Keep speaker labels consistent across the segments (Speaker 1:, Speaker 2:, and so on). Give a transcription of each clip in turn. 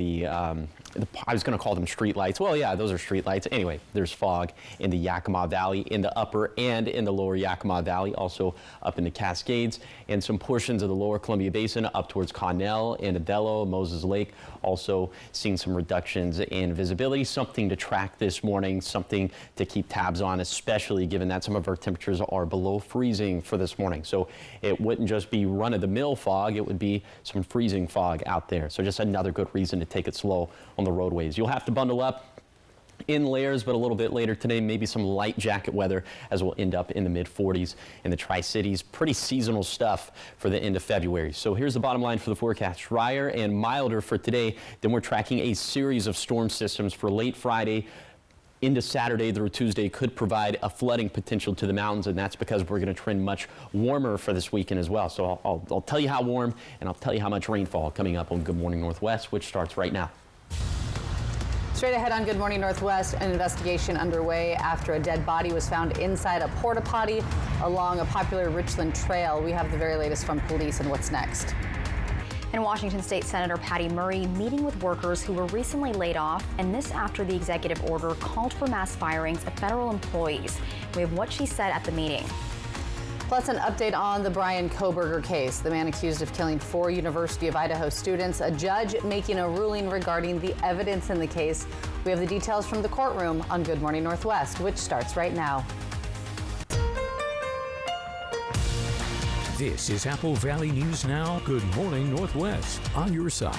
Speaker 1: I was going to call them street lights. Well, yeah, those are street lights. Anyway, there's fog in the Yakima Valley, in the upper and in the lower Yakima Valley, also up in the Cascades, and some portions of the lower Columbia Basin up towards Connell and Adello, Moses Lake, also seeing some reductions in visibility. Something to track this morning, something to keep tabs on, especially given that some of our temperatures are below freezing for this morning. So it wouldn't just be run-of-the-mill fog, it would be some freezing fog out there. So just another good reason to take it slow on the roadways. You'll have to bundle up in layers, but a little bit later today, maybe some light jacket weather as we'll end up in the mid-40s in the Tri-Cities. Pretty seasonal stuff for the end of February. So here's the bottom line for the forecast. Drier and milder for today. Then we're tracking a series of storm systems for late Friday into Saturday through Tuesday could provide a flooding potential to the mountains, and that's because we're going to trend much warmer for this weekend as well. So I'll tell you how warm, and I'll tell you how much rainfall coming up on Good Morning Northwest, which starts right now.
Speaker 2: Straight ahead on Good Morning Northwest, an investigation underway after a dead body was found inside a porta potty along a popular Richland trail. We have the very latest from police and what's next.
Speaker 3: And Washington State Senator Patty Murray meeting with workers who were recently laid off, and this after the executive order called for mass firings of federal employees. We have what she said at the meeting.
Speaker 2: Plus an update on the Bryan Kohberger case, the man accused of killing 4 University of Idaho students, a judge making a ruling regarding the evidence in the case. We have the details from the courtroom on Good Morning Northwest, which starts right now.
Speaker 4: This is Apple Valley News Now. Good Morning Northwest, on your side.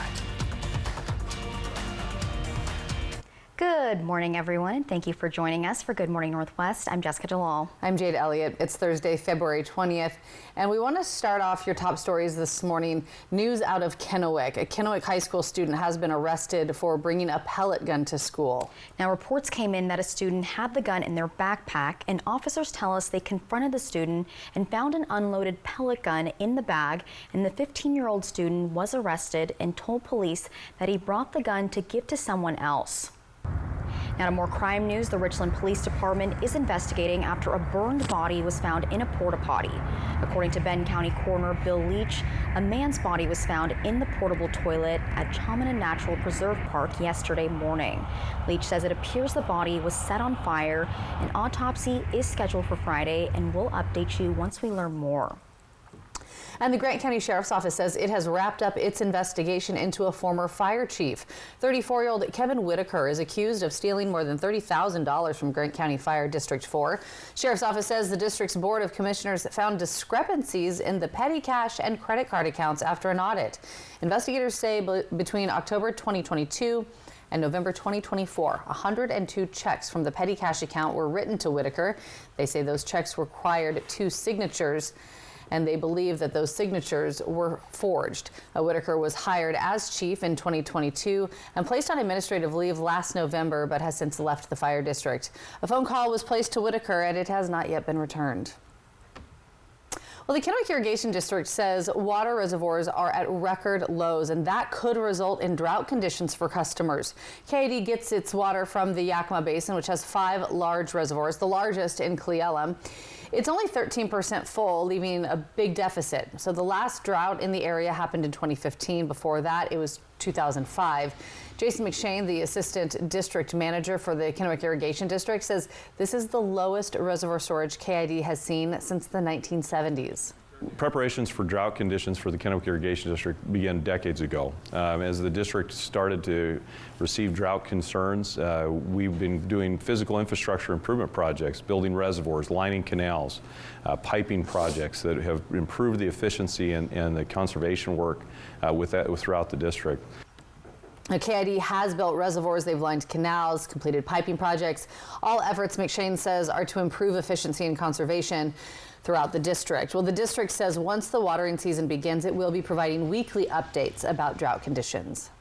Speaker 3: Good morning, everyone, and thank you for joining us for Good Morning Northwest. I'm Jessica Jalal.
Speaker 2: I'm Jade Elliott. It's Thursday, February 20th, and we want to start off your top stories this morning. News out of Kennewick. A Kennewick High School student has been arrested for bringing a pellet gun to school.
Speaker 3: Now, reports came in that a student had the gun in their backpack, and officers tell us they confronted the student and found an unloaded pellet gun in the bag, and the 15-year-old student was arrested and told police that he brought the gun to give to someone else. Now to more crime news, the Richland Police Department is investigating after a burned body was found in a porta potty. According to Benton County Coroner Bill Leach, a man's body was found in the portable toilet at Chaminade Natural Preserve Park yesterday morning. Leach says it appears the body was set on fire. An autopsy is scheduled for Friday, and we'll update you once we learn more.
Speaker 2: And the Grant County Sheriff's Office says it has wrapped up its investigation into a former fire chief. 34-year-old Kevin Whitaker is accused of stealing more than $30,000 from Grant County Fire District 4. Sheriff's Office says the district's Board of Commissioners found discrepancies in the petty cash and credit card accounts after an audit. Investigators say between October 2022 and November 2024, 102 checks from the petty cash account were written to Whitaker. They say those checks required 2 signatures, and they believe that those signatures were forged. Whitaker was hired as chief in 2022 and placed on administrative leave last November, but has since left the fire district. A phone call was placed to Whitaker, and it has not yet been returned. Well, the Kennewick Irrigation District says water reservoirs are at record lows, and that could result in drought conditions for customers. KID gets its water from the Yakima Basin, which has 5 large reservoirs, the largest in Cle Elum. It's only 13% full, leaving a big deficit. So the last drought in the area happened in 2015. Before that, it was 2005. Jason McShane, the assistant district manager for the Kennewick Irrigation District, says this is the lowest reservoir storage KID has seen since the 1970s.
Speaker 5: Preparations for drought conditions for the Kennewick Irrigation District began decades ago. As the district started to receive drought concerns, we've been doing physical infrastructure improvement projects, building reservoirs, lining canals, piping projects that have improved the efficiency and the conservation work throughout the district.
Speaker 2: KID has built reservoirs, they've lined canals, completed piping projects. All efforts, McShane says, are to improve efficiency and conservation throughout the district. Well, the district says once the watering season begins, it will be providing weekly updates about drought conditions.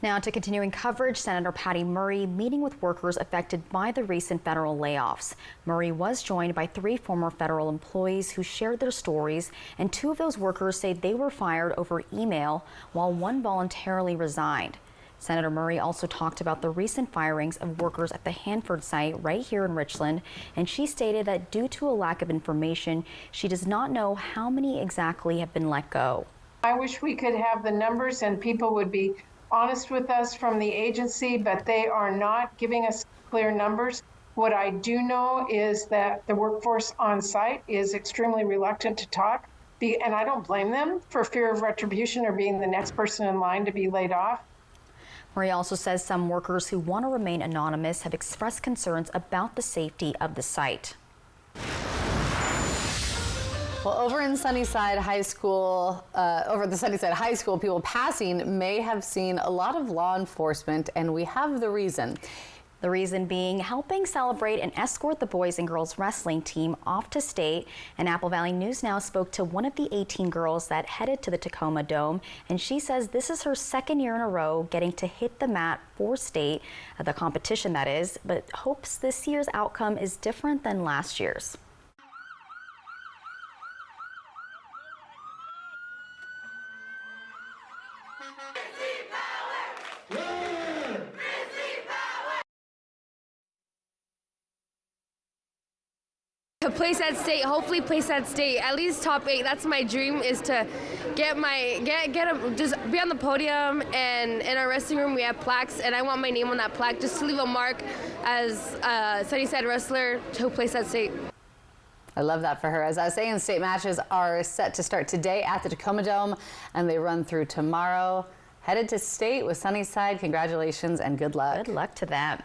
Speaker 3: Now to continuing coverage, Senator Patty Murray meeting with workers affected by the recent federal layoffs. Murray was joined by 3 former federal employees who shared their stories, and 2 of those workers say they were fired over email, while 1 voluntarily resigned. Senator Murray also talked about the recent firings of workers at the Hanford site right here in Richland, and she stated that due to a lack of information, she does not know how many exactly have been let go.
Speaker 6: I wish we could have the numbers and people would be honest with us from the agency, but they are not giving us clear numbers. What I do know is that the workforce on site is extremely reluctant to talk, and I don't blame them for fear of retribution or being the next person in line to be laid off.
Speaker 3: Marie also says some workers who want to remain anonymous have expressed concerns about the safety of the site.
Speaker 2: Well, over in Sunnyside High School, over at the Sunnyside High School, people passing may have seen a lot of law enforcement, and we have the reason.
Speaker 3: The reason being helping celebrate and escort the boys and girls wrestling team off to state. And Apple Valley News Now spoke to one of the 18 girls that headed to the Tacoma Dome, and she says this is her second year in a row getting to hit the mat for state, the competition that is, but hopes this year's outcome is different than last year's.
Speaker 7: To place at state, hopefully place at state, at least top 8. That's my dream, is to just be on the podium, and in our wrestling room we have plaques, and I want my name on that plaque just to leave a mark as a Sunnyside wrestler to place at state.
Speaker 2: I love that for her. As I was saying, state matches are set to start today at the Tacoma Dome, and they run through tomorrow. Headed to state with Sunnyside. Congratulations and good luck.
Speaker 3: Good luck to them.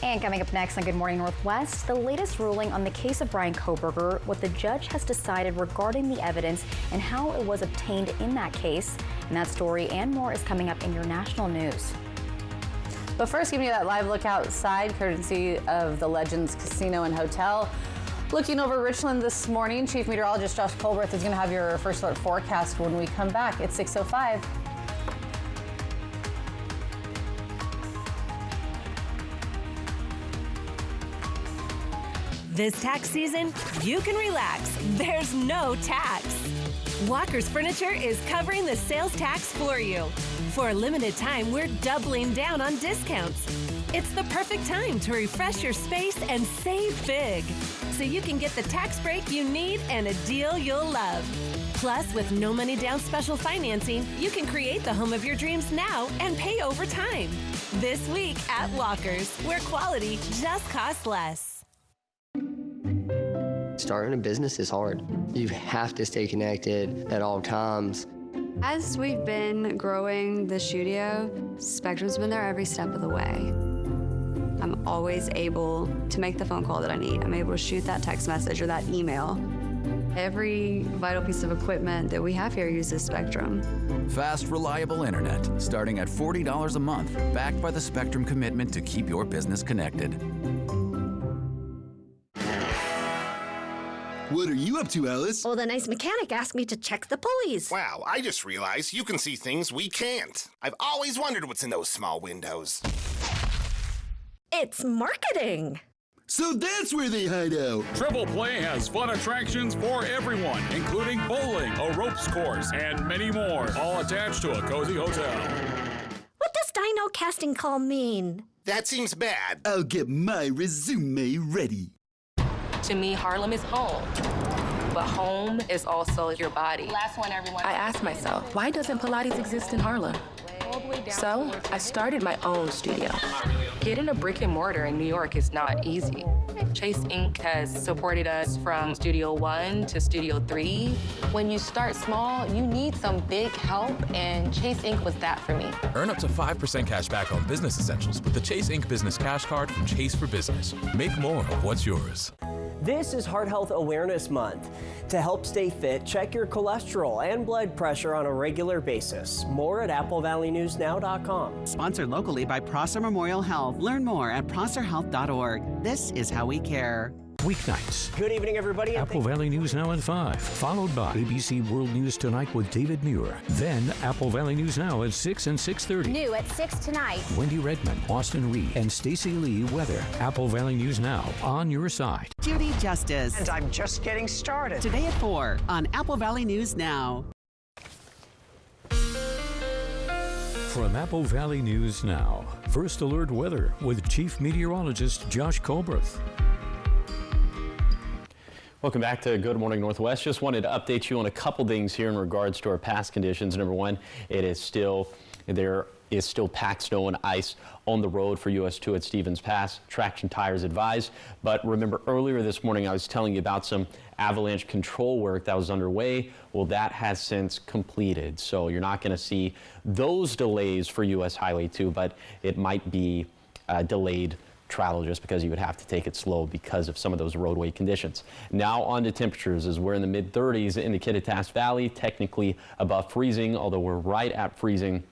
Speaker 3: And coming up next on Good Morning Northwest, the latest ruling on the case of Bryan Kohberger, what the judge has decided regarding the evidence and how it was obtained in that case. And that story and more is coming up in your national news.
Speaker 2: But first, giving you that live look outside, courtesy of the Legends Casino and Hotel. Looking over Richland this morning, Chief Meteorologist Josh Colbert is going to have your first alert forecast when we come back at 6:05.
Speaker 8: This tax season, you can relax. There's no tax. Walker's Furniture is covering the sales tax for you. For a limited time, we're doubling down on discounts. It's the perfect time to refresh your space and save big, so you can get the tax break you need and a deal you'll love. Plus, with no money down special financing, you can create the home of your dreams now and pay over time. This week at Walker's, where quality just costs less.
Speaker 9: Starting a business is hard. You have to stay connected at all times.
Speaker 10: As we've been growing the studio, Spectrum's been there every step of the way. I'm always able to make the phone call that I need. I'm able to shoot that text message or that email. Every vital piece of equipment that we have here uses Spectrum.
Speaker 11: Fast, reliable internet, starting at $40 a month, backed by the Spectrum commitment to keep your business connected.
Speaker 12: What are you up to, Alice?
Speaker 13: Oh, the nice mechanic asked me to check the pulleys.
Speaker 14: Wow, I just realized you can see things we can't. I've always wondered what's in those small windows.
Speaker 13: It's marketing.
Speaker 12: So that's where they hide out.
Speaker 15: Triple Play has fun attractions for everyone, including bowling, a ropes course, and many more, all attached to a cozy hotel.
Speaker 13: What does dino casting call mean?
Speaker 14: That seems bad.
Speaker 12: I'll get my resume ready.
Speaker 16: To me, Harlem is home, but home is also your body.
Speaker 17: Last one, everyone.
Speaker 16: I asked myself, why doesn't Pilates exist in Harlem? So I started my own studio. Getting a brick and mortar in New York is not easy. Chase Inc. has supported us from Studio 1 to Studio 3.
Speaker 17: When you start small, you need some big help, and Chase Inc. was that for me.
Speaker 18: Earn up to 5% cash back on business essentials with the Chase Inc. Business Cash Card from Chase for Business. Make more of what's yours.
Speaker 19: This is Heart Health Awareness Month. To help stay fit, check your cholesterol and blood pressure on a regular basis. More at AppleValleyNewsNow.com.
Speaker 20: Sponsored locally by Prosser Memorial Health. Learn more at prosserhealth.org. This is how we care.
Speaker 4: Weeknights.
Speaker 19: Good evening, everybody.
Speaker 4: Apple Valley News Now at 5, followed by ABC World News Tonight with David Muir. Then Apple Valley News Now at 6 and 6:30.
Speaker 21: New at 6 tonight.
Speaker 4: Wendy Redman, Austin Reed, and Stacey Lee Weather. Apple Valley News Now, on your side.
Speaker 20: Judy Justice.
Speaker 22: And I'm just getting started.
Speaker 20: Today at 4 on Apple Valley News Now.
Speaker 4: From Apple Valley News Now, First Alert Weather with Chief Meteorologist Josh Colbert.
Speaker 1: Welcome back to Good Morning Northwest. Just wanted to update you on a couple things here in regards to our past conditions. Number one, it is still there is still packed snow and ice on the road for US 2 at Stevens Pass. Traction tires advised. But remember, earlier this morning I was telling you about some avalanche control work that was underway. Well, that has since completed. So you're not going to see those delays for US Highway 2, but it might be delayed travel just because you would have to take it slow because of some of those roadway conditions. Now on to temperatures, as we're in the mid-30s in the Kittitas Valley, technically above freezing, although we're right at freezing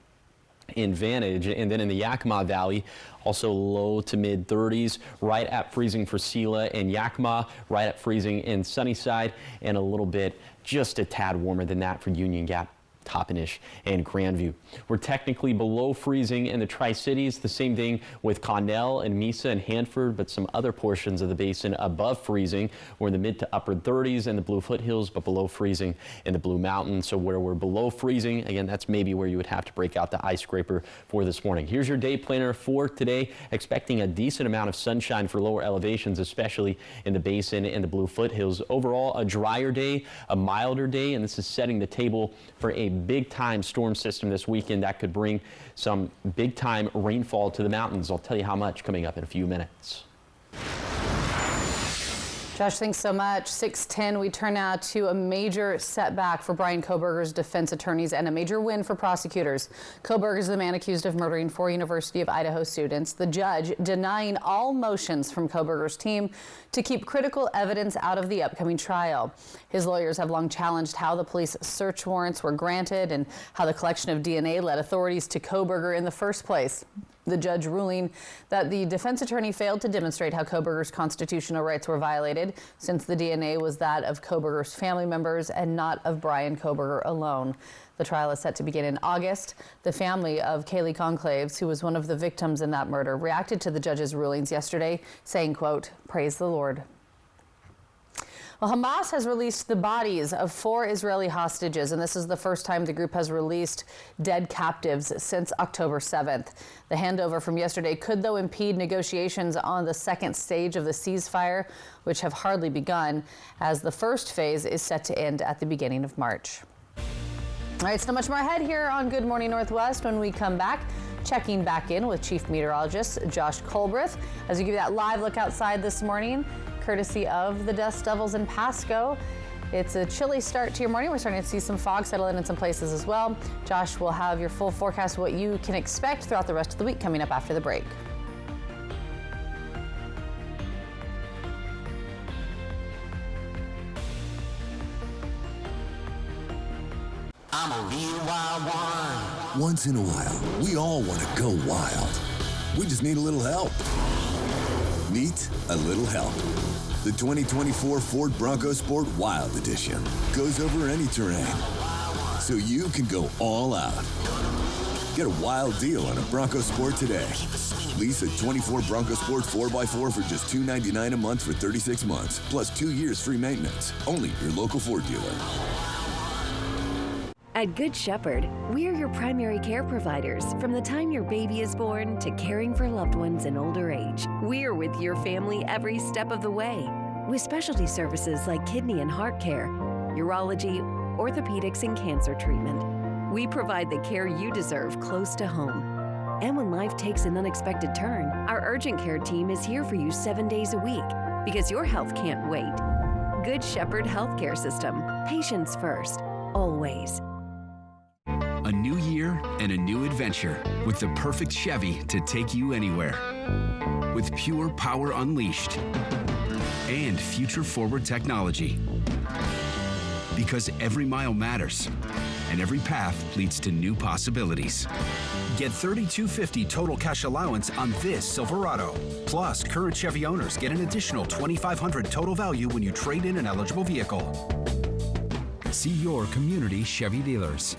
Speaker 1: in Vantage, and then in the Yakima Valley, also low to mid 30s, right at freezing for Sela and Yakima, right at freezing in Sunnyside, and a little bit, just a tad warmer than that for Union Gap, Toppenish, and Grandview. We're technically below freezing in the Tri-Cities, the same thing with Connell and Mesa and Hanford, but some other portions of the basin above freezing. We're in the mid to upper 30s in the Blue Foothills, but below freezing in the Blue Mountains. So where we're below freezing, again, that's maybe where you would have to break out the ice scraper for this morning. Here's your day planner for today. Expecting a decent amount of sunshine for lower elevations, especially in the basin and the Blue Foothills. Overall, a drier day, a milder day, and this is setting the table for a big-time storm system this weekend that could bring some big-time rainfall to the mountains. I'll tell you how much coming up in a few minutes.
Speaker 2: Josh, thanks so much. 6:10, we turn now to a major setback for Bryan Kohberger's defense attorneys and a major win for prosecutors. Kohberger is the man accused of murdering 4 University of Idaho students. The judge denying all motions from Kohberger's team to keep critical evidence out of the upcoming trial. His lawyers have long challenged how the police search warrants were granted and how the collection of DNA led authorities to Kohberger in the first place. The judge ruling that the defense attorney failed to demonstrate how Kohberger's constitutional rights were violated, since the DNA was that of Kohberger's family members and not of Bryan Kohberger alone. The trial is set to begin in August. The family of Kaylee Conclaves, who was one of the victims in that murder, reacted to the judge's rulings yesterday, saying, quote, "Praise the Lord." Well, Hamas has released the bodies of 4 Israeli hostages, and this is the first time the group has released dead captives since October 7th. The handover from yesterday could, though, impede negotiations on the second stage of the ceasefire, which have hardly begun, as the first phase is set to end at the beginning of March. All right, so much more ahead here on Good Morning Northwest when we come back. Checking back in with Chief Meteorologist Josh Colbreth as we give you that live look outside this morning, courtesy of the Dust Devils in Pasco. It's a chilly start to your morning. We're starting to see some fog settle in some places as well. Josh will have your full forecast of what you can expect throughout the rest of the week coming up after the break.
Speaker 12: I'm a real wild one. Once in a while, we all want to go wild. We just need a little help. Meet a little help. The 2024 Ford Bronco Sport Wild Edition goes over any terrain, so you can go all out. Get a wild deal on a Bronco Sport today. Lease a 24 Bronco Sport 4x4 for just $299 a month for 36 months, plus 2 years free maintenance. Only your local Ford dealer.
Speaker 8: At Good Shepherd, we're your primary care providers from the time your baby is born to caring for loved ones in older age. We're with your family every step of the way, with specialty services like kidney and heart care, urology, orthopedics, and cancer treatment. We provide the care you deserve close to home. And when life takes an unexpected turn, our urgent care team is here for you 7 days a week, because your health can't wait. Good Shepherd Healthcare System. Patients first, always.
Speaker 21: A new year and a new adventure with the perfect Chevy to take you anywhere. With pure power unleashed and future-forward technology. Because every mile matters and every path leads to new possibilities. Get $3,250 total cash allowance on this Silverado. Plus, current Chevy owners get an additional $2,500 total value when you trade in an eligible vehicle. See your community Chevy dealers.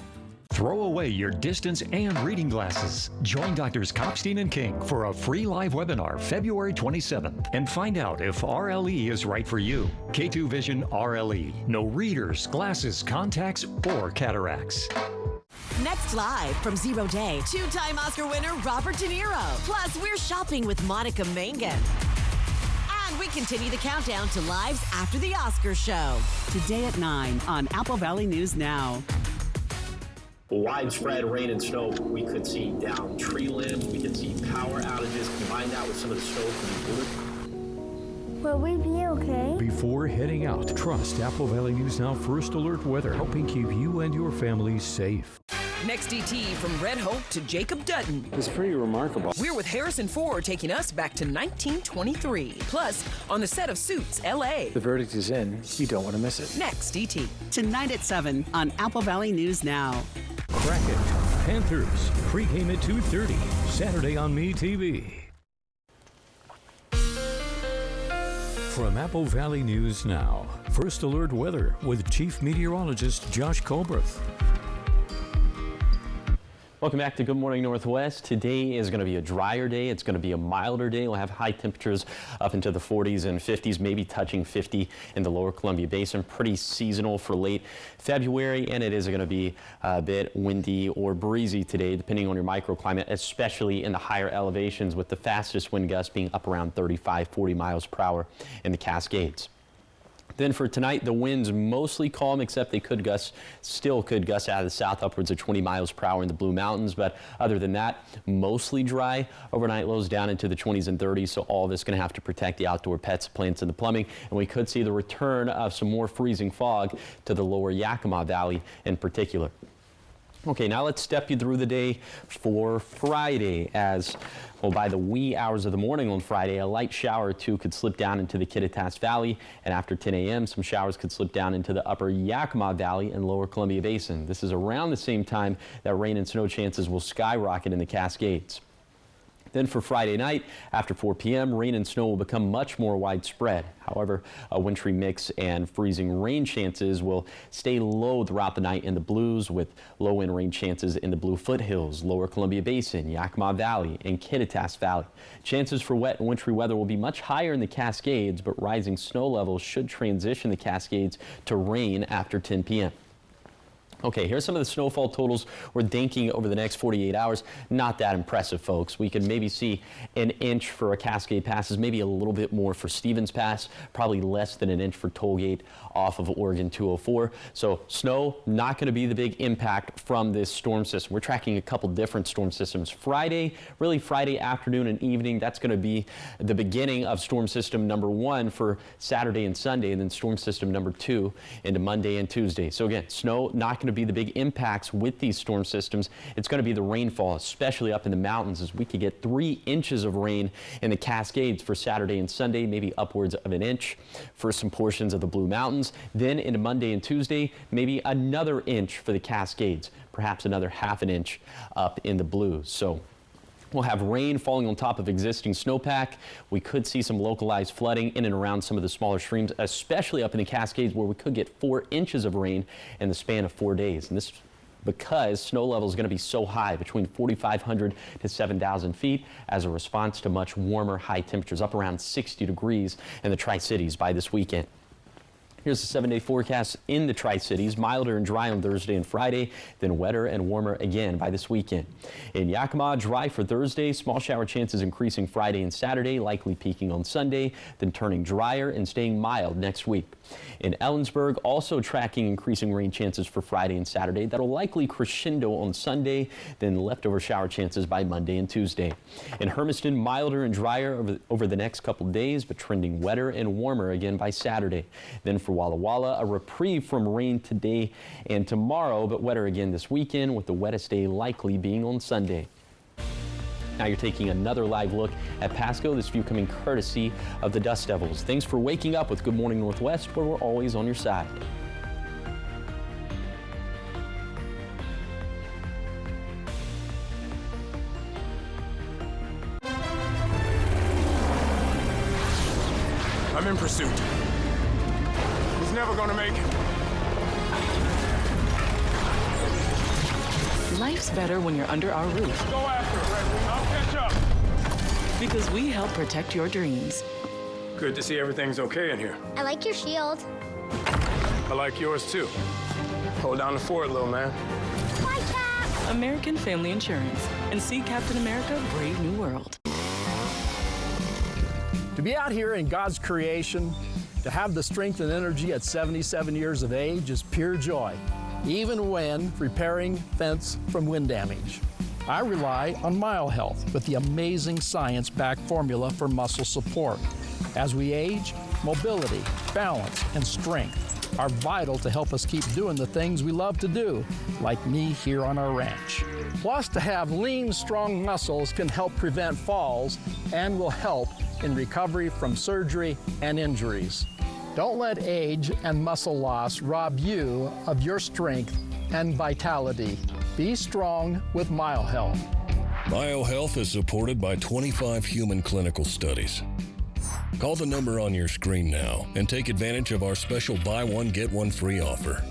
Speaker 4: Throw away your distance and reading glasses. Join Drs. Kopstein and King for a free live webinar February 27th and find out if RLE is right for you. K2 Vision RLE. No readers, glasses, contacts, or cataracts.
Speaker 22: Next live from Zero Day, 2-time Oscar winner Robert De Niro. Plus, we're shopping with Monica Mangan. And we continue the countdown to lives after the Oscar show.
Speaker 20: Today at 9 on Apple Valley News Now.
Speaker 1: widespread rain and snow. We could see down tree limbs. We could see power outages. Combine that with some of the snow from the
Speaker 5: Will we be okay?
Speaker 4: Before heading out, trust Apple Valley News Now First Alert Weather, helping keep you and your family safe.
Speaker 6: Next DT from Red Hope to Jacob Dutton.
Speaker 23: It's pretty remarkable.
Speaker 6: We're with Harrison Ford taking us back to 1923. Plus, on the set of Suits, LA.
Speaker 23: The verdict is in. You don't want to miss it.
Speaker 6: Next DT.
Speaker 20: Tonight at 7 on Apple Valley News Now.
Speaker 4: Kraken, Panthers, pregame at 2:30, Saturday on MeTV. From Apple Valley News Now, First Alert Weather with Chief Meteorologist Josh Colbreth.
Speaker 1: Welcome back to Good Morning Northwest. Today is going to be a drier day. It's going to be a milder day. We'll have high temperatures up into the 40s and 50s, maybe touching 50 in the lower Columbia Basin. Pretty seasonal for late February, and it is going to be a bit windy or breezy today, depending on your microclimate, especially in the higher elevations, with the fastest wind gusts being up around 35, 40 miles per hour in the Cascades. Then for tonight, the winds mostly calm, except they still could gust out of the south upwards of 20 miles per hour in the Blue Mountains. But other than that, mostly dry. Overnight lows down into the 20s and 30s. So all of this going to have to protect the outdoor pets, plants, and the plumbing. And we could see the return of some more freezing fog to the lower Yakima Valley in particular. Okay, now let's step you through the day for Friday. As well, by the wee hours of the morning on Friday, a light shower or two could slip down into the Kittitas Valley, and after 10 a.m., some showers could slip down into the upper Yakima Valley and lower Columbia Basin. This is around the same time that rain and snow chances will skyrocket in the Cascades. Then for Friday night, after 4 p.m., rain and snow will become much more widespread. However, a wintry mix and freezing rain chances will stay low throughout the night in the Blues, with low wind rain chances in the Blue Foothills, lower Columbia Basin, Yakima Valley, and Kittitas Valley. Chances for wet and wintry weather will be much higher in the Cascades, but rising snow levels should transition the Cascades to rain after 10 p.m. Okay, here's some of the snowfall totals we're thinking over the next 48 hours. Not that impressive, folks. We could maybe see an inch for Cascade Passes, maybe a little bit more for Stevens Pass, probably less than an inch for Tollgate off of Oregon 204. So snow, not going to be the big impact from this storm system. We're tracking a couple different storm systems. Friday, really Friday afternoon and evening, that's going to be the beginning of storm system number 1 for Saturday and Sunday, and then storm system number 2 into Monday and Tuesday. So again, snow not going to be the big impacts with these storm systems. It's going to be the rainfall, especially up in the mountains, as we could get 3 inches of rain in the Cascades for Saturday and Sunday, maybe upwards of an inch for some portions of the Blue Mountains. Then into Monday and Tuesday, maybe another inch for the Cascades, perhaps another half an inch up in the Blues. So we'll have rain falling on top of existing snowpack. We could see some localized flooding in and around some of the smaller streams, especially up in the Cascades, where we could get 4 inches of rain in the span of 4 days. And this is because snow level is going to be so high, between 4,500 to 7,000 feet, as a response to much warmer high temperatures, up around 60 degrees in the Tri-Cities by this weekend. Here's the 7-day forecast in the Tri-Cities. Milder and dry on Thursday and Friday, then wetter and warmer again by this weekend. In Yakima, dry for Thursday, small shower chances increasing Friday and Saturday, likely peaking on Sunday, then turning drier and staying mild next week. In Ellensburg, also tracking increasing rain chances for Friday and Saturday. That'll likely crescendo on Sunday, then leftover shower chances by Monday and Tuesday. In Hermiston, milder and drier over the next couple days, but trending wetter and warmer again by Saturday. Then for Walla Walla, a reprieve from rain today and tomorrow, but wetter again this weekend, with the wettest day likely being on Sunday. Now you're taking another live look at Pasco, this view coming courtesy of the Dust Devils. Thanks for waking up with Good Morning Northwest, where we're always on your side.
Speaker 24: I'm in pursuit. He's never gonna make it.
Speaker 25: Life's better when you're under our roof.
Speaker 24: Go after it, Red Wing. I'll catch up.
Speaker 25: Because we help protect your dreams.
Speaker 24: Good to see everything's okay in here.
Speaker 13: I like your shield.
Speaker 24: I like yours too. Hold down the fort, little man.
Speaker 13: Bye, Cap.
Speaker 25: American Family Insurance. And see Captain America: Brave New World.
Speaker 26: To be out here in God's creation, to have the strength and energy at 77 years of age is pure joy.
Speaker 3: even when repairing fence from wind damage. I rely on Mile Health with the amazing science-backed formula for muscle support. As we age, mobility, balance, and strength are vital to help us keep doing the things we love to do, like me here on our ranch. Plus, to have lean, strong muscles can help prevent falls and will help in recovery from surgery and injuries. Don't let age and muscle loss rob you of your strength and vitality. Be strong with Mile Health.
Speaker 7: Mile Health is supported by 25 human clinical studies. Call the number on your screen now and take advantage of our special buy one, get one free offer.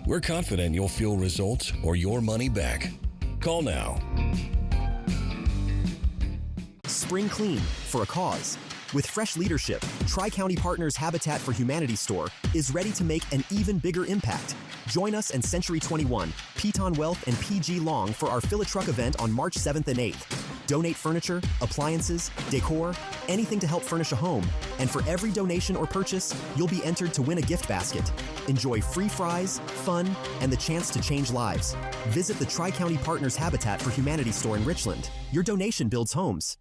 Speaker 7: We're confident you'll feel results or your money back. Call now.
Speaker 9: Spring clean for a cause. With fresh leadership, Tri-County Partners Habitat for Humanity store is ready to make an even bigger impact. Join us and Century 21, Piton Wealth, and PG Long for our Fill a Truck event on March 7th and 8th. Donate furniture, appliances, decor, anything to help furnish a home. And for every donation or purchase, you'll be entered to win a gift basket. Enjoy free fries, fun, and the chance to change lives. Visit the Tri-County Partners Habitat for Humanity store in Richland. Your donation builds homes.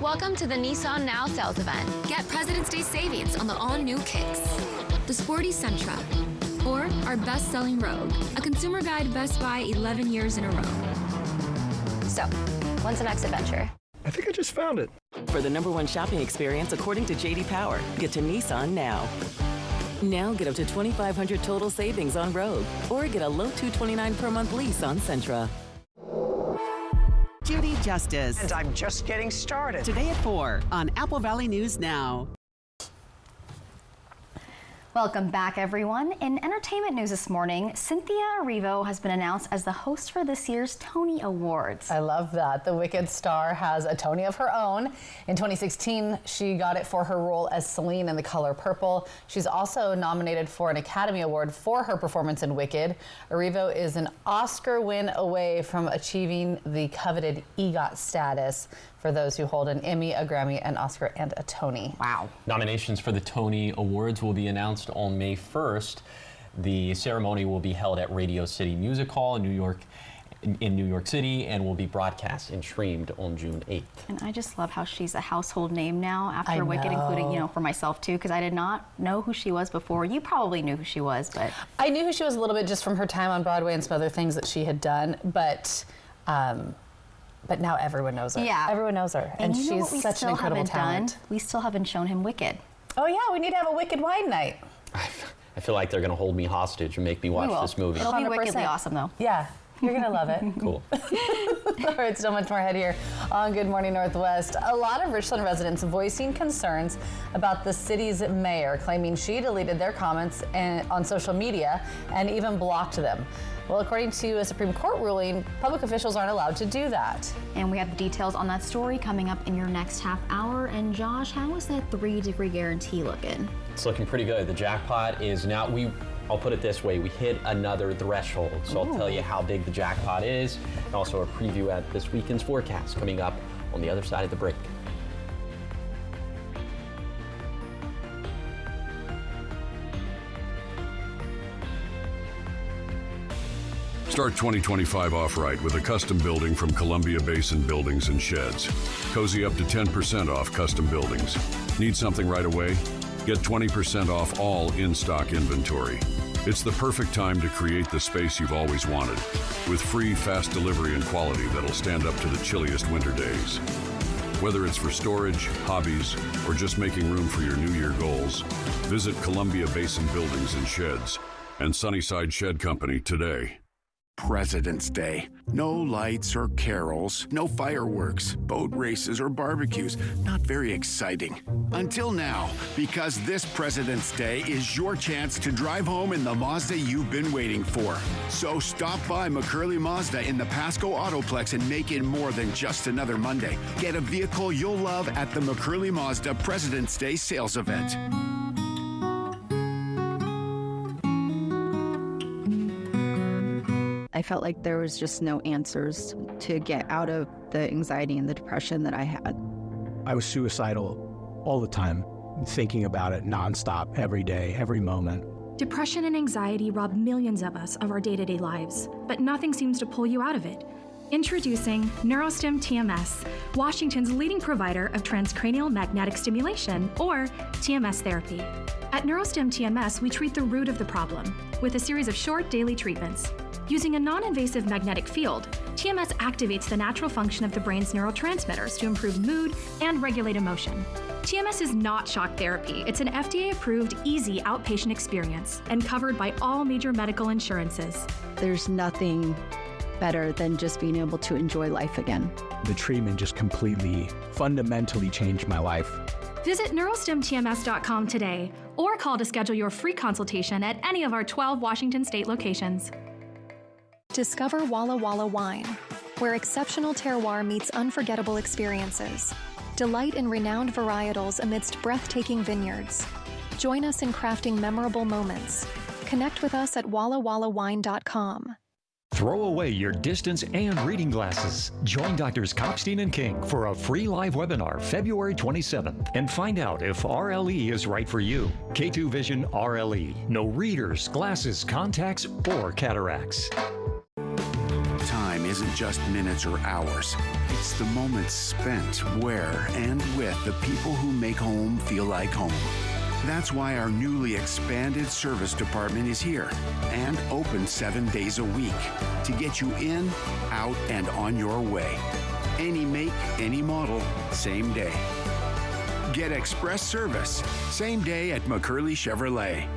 Speaker 10: Welcome to the Nissan Now sales event. Get President's Day savings on the all-new Kicks, the sporty Sentra, or our best-selling Rogue, a consumer guide Best Buy 11 years in a row. So, when's the next adventure?
Speaker 23: I think I just found it.
Speaker 25: For the #1 shopping experience according to J.D. Power, get to Nissan now. Now get up to $2,500 total savings on Rogue, or get a low $229 per month lease on Sentra.
Speaker 20: Judy Justice.
Speaker 11: And I'm just getting started.
Speaker 20: Today at 4 on Apple Valley News Now.
Speaker 26: Welcome back, everyone. In entertainment news this morning, Cynthia Erivo has been announced as the host for this year's Tony Awards.
Speaker 2: I love that. The Wicked star has a Tony of her own. In 2016, she got it for her role as Celine in The Color Purple. She's also nominated for an Academy Award for her performance in Wicked. Erivo is an Oscar win away from achieving the coveted EGOT status for those who hold an Emmy, a Grammy, an Oscar, and a Tony. Wow.
Speaker 1: Nominations for the Tony Awards will be announced on May 1st. The ceremony will be held at Radio City Music Hall in New York City, and will be broadcast and streamed on June 8th.
Speaker 26: And I just love how she's a household name now after Wicked, including, for myself too, because I did not know who she was before. You probably knew who she was, but...
Speaker 2: I knew who she was a little bit just from her time on Broadway and some other things that she had done, but now everyone knows her.
Speaker 26: Yeah.
Speaker 2: Everyone knows her. And she's such an incredible talent.
Speaker 26: We still haven't shown him Wicked.
Speaker 2: Oh yeah, we need to have a Wicked wine night.
Speaker 1: I feel like they're going to hold me hostage and make me watch this movie.
Speaker 26: It'll be wickedly awesome, though.
Speaker 2: Yeah, you're going to love it.
Speaker 1: Cool.
Speaker 2: All right, so much more ahead here on Good Morning Northwest. A lot of Richland residents voicing concerns about the city's mayor, claiming she deleted their comments on social media and even blocked them. Well, according to a Supreme Court ruling, public officials aren't allowed to do that.
Speaker 26: And we have the details on that story coming up in your next half hour. And Josh, how is that 3-degree guarantee looking?
Speaker 1: It's looking pretty good. The jackpot is now, I'll put it this way, we hit another threshold. So I'll tell you how big the jackpot is, and also a preview at this weekend's forecast coming up on the other side of the break.
Speaker 27: Start 2025 off right with a custom building from Columbia Basin Buildings and Sheds. Cozy up to 10% off custom buildings. Need something right away? Get 20% off all in-stock inventory. It's the perfect time to create the space you've always wanted, with free, fast delivery and quality that'll stand up to the chilliest winter days. Whether it's for storage, hobbies, or just making room for your New Year goals, visit Columbia Basin Buildings and Sheds and Sunnyside Shed Company today.
Speaker 28: President's Day. No lights or carols, no fireworks, boat races or barbecues. Not very exciting. Until now, because this President's Day is your chance to drive home in the Mazda you've been waiting for. So stop by McCurley Mazda in the Pasco Autoplex and make it more than just another Monday. Get a vehicle you'll love at the McCurley Mazda President's Day sales event.
Speaker 29: I felt like there was just no answers to get out of the anxiety and the depression that I had.
Speaker 23: I was suicidal all the time, thinking about it nonstop, every day, every moment.
Speaker 8: Depression and anxiety rob millions of us of our day-to-day lives, but nothing seems to pull you out of it. Introducing NeuroStim TMS, Washington's leading provider of transcranial magnetic stimulation, or TMS therapy. At NeuroStim TMS, we treat the root of the problem with a series of short daily treatments. Using a non-invasive magnetic field, TMS activates the natural function of the brain's neurotransmitters to improve mood and regulate emotion. TMS is not shock therapy. It's an FDA-approved, easy outpatient experience and covered by all major medical insurances.
Speaker 29: There's nothing better than just being able to enjoy life again.
Speaker 23: The treatment just completely, fundamentally changed my life.
Speaker 8: Visit neurostimtms.com today or call to schedule your free consultation at any of our 12 Washington state locations.
Speaker 11: Discover Walla Walla Wine, where exceptional terroir meets unforgettable experiences. Delight in renowned varietals amidst breathtaking vineyards. Join us in crafting memorable moments. Connect with us at wallawallawine.com.
Speaker 4: Throw away your distance and reading glasses. Join Doctors Kopstein and King for a free live webinar February 27th and find out if RLE is right for you. K2 Vision RLE. No readers, glasses, contacts, or cataracts.
Speaker 28: Time isn't just minutes or hours. It's the moments spent where and with the people who make home feel like home. That's why our newly expanded service department is here and open 7 days a week to get you in, out, and on your way. Any make, any model, same day. Get express service, same day at McCurley Chevrolet.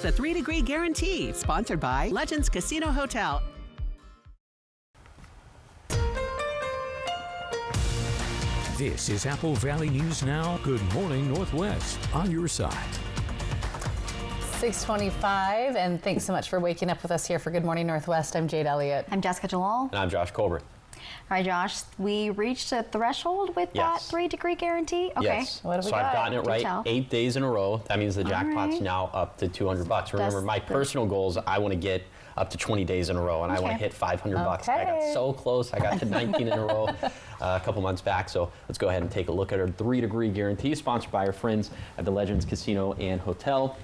Speaker 20: The 3-Degree Guarantee, sponsored by Legends Casino Hotel.
Speaker 12: This is Apple Valley News Now. Good morning, Northwest. On your side.
Speaker 2: 6:25, and thanks so much for waking up with us here for Good Morning Northwest. I'm Jade Elliott.
Speaker 26: I'm Jessica Jalal.
Speaker 1: And I'm Josh Colbert.
Speaker 26: All right, Josh, we reached a threshold with that 3-degree guarantee? Okay.
Speaker 1: Yes. What do we got? I've gotten it right 8 days in a row. That means the jackpot's now up to $200. Remember, my personal goals, I want to get up to 20 days in a row, and I want to hit $500. I got so close. I got to 19 in a row a couple months back. So let's go ahead and take a look at our 3-Degree Guarantee, sponsored by our friends at the Legends Casino and Hotel.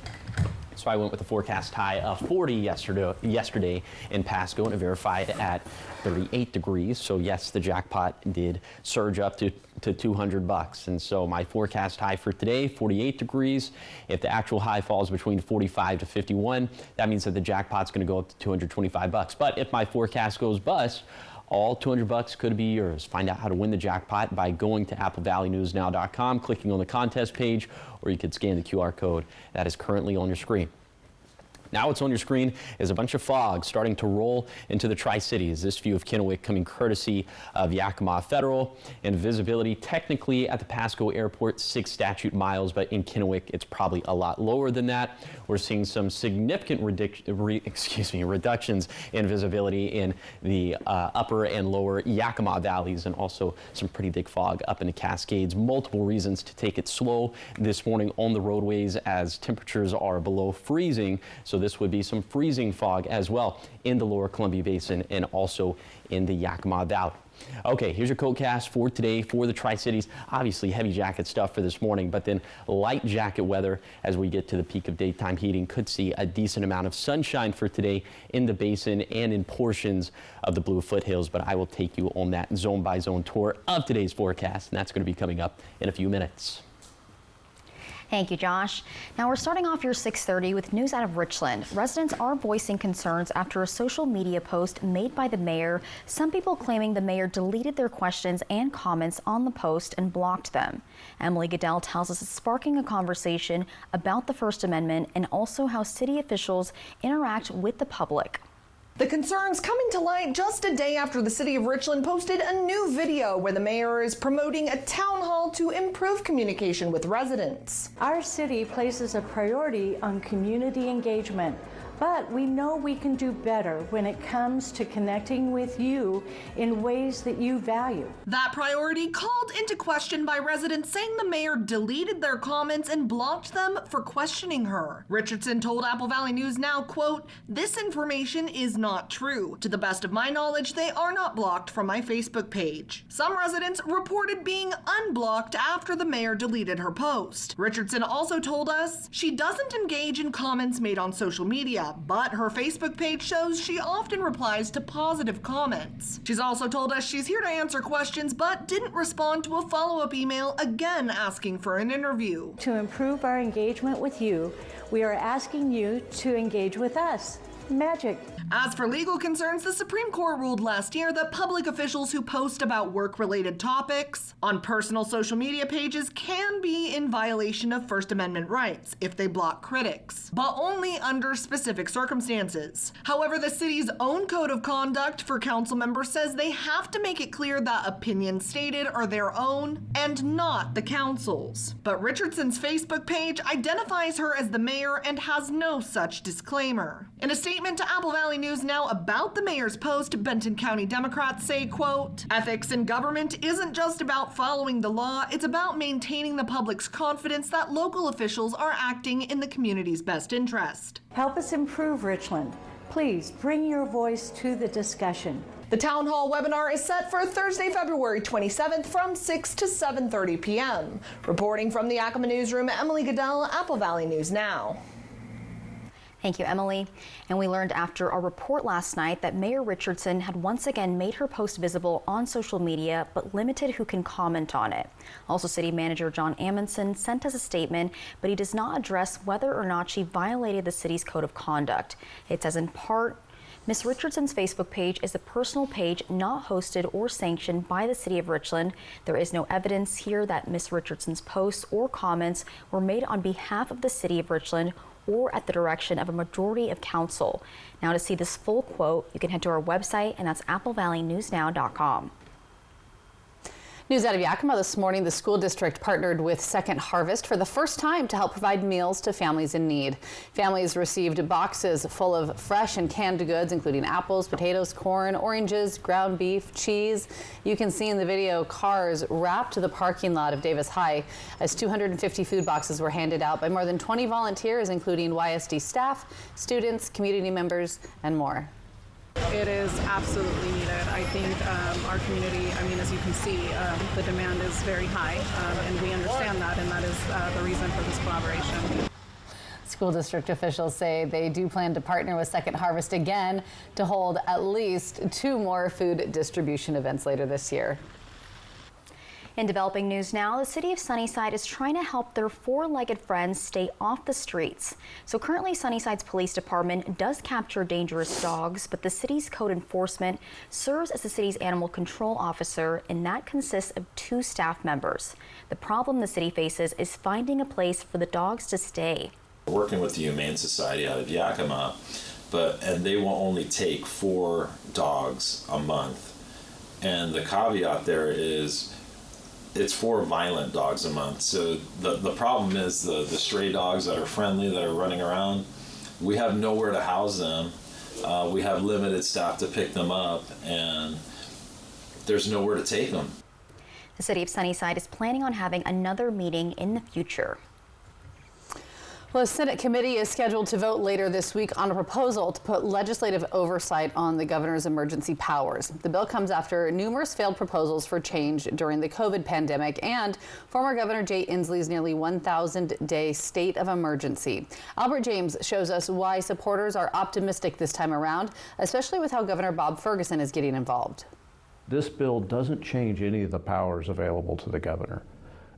Speaker 1: So I went with the forecast high of 40 yesterday in Pasco, and it verified at 38 degrees. So yes, the jackpot did surge up to $200. And so my forecast high for today, 48 degrees. If the actual high falls between 45 to 51, that means that the jackpot's going to go up to $225. But if my forecast goes bust, all $200 could be yours. Find out how to win the jackpot by going to applevalleyNewsNow.com, clicking on the contest page, or you could scan the QR code that is currently on your screen. Now what's on your screen is a bunch of fog starting to roll into the Tri-Cities. This view of Kennewick coming courtesy of Yakima Federal, and visibility technically at the Pasco Airport 6 statute miles, but in Kennewick it's probably a lot lower than that. We're seeing some significant reductions in visibility in the upper and lower Yakima valleys, and also some pretty thick fog up in the Cascades. Multiple reasons to take it slow this morning on the roadways as temperatures are below freezing. So this would be some freezing fog as well in the lower Columbia Basin and also in the Yakima Valley. Okay, here's your CodeCast for today for the Tri-Cities. Obviously heavy jacket stuff for this morning, but then light jacket weather as we get to the peak of daytime heating. Could see a decent amount of sunshine for today in the basin and in portions of the Blue Foothills, but I will take you on that zone by zone tour of today's forecast, and that's going to be coming up in a few minutes.
Speaker 26: Thank you, Josh. Now we're starting off your 6:30 with news out of Richland. Residents are voicing concerns after a social media post made by the mayor. Some people claiming the mayor deleted their questions and comments on the post and blocked them. Emily Goodell tells us it's sparking a conversation about the First Amendment and also how city officials interact with the public.
Speaker 14: The concerns coming to light just a day after the city of Richland posted a new video where the mayor is promoting a town hall to improve communication with residents.
Speaker 15: Our city places a priority on community engagement.
Speaker 5: But we know we can do better when it comes to connecting with you in ways that you value.
Speaker 14: That priority called into question by residents saying the mayor deleted their comments and blocked them for questioning her. Richardson told Apple Valley News Now, quote, "This information is not true. To the best of my knowledge, they are not blocked from my Facebook page." Some residents reported being unblocked after the mayor deleted her post. Richardson also told us she doesn't engage in comments made on social media, but her Facebook page shows she often replies to positive comments. She's also told us she's here to answer questions, but didn't respond to a follow-up email again asking for an interview.
Speaker 5: To improve our engagement with you, we are asking you to engage with us. Magic.
Speaker 14: As for legal concerns, the Supreme Court ruled last year that public officials who post about work-related topics on personal social media pages can be in violation of First Amendment rights if they block critics, but only under specific circumstances. However, the city's own code of conduct for council members says they have to make it clear that opinions stated are their own and not the council's. But Richardson's Facebook page identifies her as the mayor and has no such disclaimer. In a statement to Apple Valley News Now about the mayor's post, Benton County Democrats say, quote, "Ethics in government isn't just about following the law, it's about maintaining the public's confidence that local officials are acting in the community's best interest."
Speaker 5: Help us improve Richland. Please bring your voice to the discussion.
Speaker 14: The town hall webinar is set for Thursday, February 27th from 6 to 7:30 p.m. Reporting from the Yakima Newsroom, Emily Goodell, Apple Valley News Now.
Speaker 26: Thank you, Emily. And we learned after our report last night that Mayor Richardson had once again made her post visible on social media, but limited who can comment on it. Also, City Manager John Amundson sent us a statement, but he does not address whether or not she violated the city's code of conduct. It says in part, Ms. Richardson's Facebook page is a personal page not hosted or sanctioned by the City of Richland. There is no evidence here that Ms. Richardson's posts or comments were made on behalf of the City of Richland or at the direction of a majority of council. Now, to see this full quote, you can head to our website, and that's applevalley.newsnow.com.
Speaker 2: News out of Yakima this morning, the school district partnered with Second Harvest for the first time to help provide meals to families in need. Families received boxes full of fresh and canned goods, including apples, potatoes, corn, oranges, ground beef, cheese. You can see in the video cars wrapped the parking lot of Davis High as 250 food boxes were handed out by more than 20 volunteers, including YSD staff, students, community members, and more.
Speaker 6: It is absolutely needed. I think our community, as you can see, the demand is very high, and we understand that, and that is the reason for this collaboration.
Speaker 2: School district officials say they do plan to partner with Second Harvest again to hold at least 2 more food distribution events later this year.
Speaker 26: In developing news now, the city of Sunnyside is trying to help their 4-legged friends stay off the streets. So currently, Sunnyside's police department does capture dangerous dogs, but the city's code enforcement serves as the city's animal control officer, and that consists of 2 staff members. The problem the city faces is finding a place for the dogs to stay.
Speaker 15: We're working with the Humane Society out of Yakima, and they will only take 4 dogs a month. And the caveat there is it's 4 violent dogs a month. So the problem is the stray dogs that are friendly, that are running around, we have nowhere to house them. We have limited staff to pick them up, and there's nowhere to take them.
Speaker 26: The city of Sunnyside is planning on having another meeting in the future.
Speaker 2: Well, a Senate committee is scheduled to vote later this week on a proposal to put legislative oversight on the governor's emergency powers. The bill comes after numerous failed proposals for change during the COVID pandemic and former Governor Jay Inslee's nearly 1,000-day state of emergency. Albert James shows us why supporters are optimistic this time around, especially with how Governor Bob Ferguson is getting involved.
Speaker 16: This bill doesn't change any of the powers available to the governor.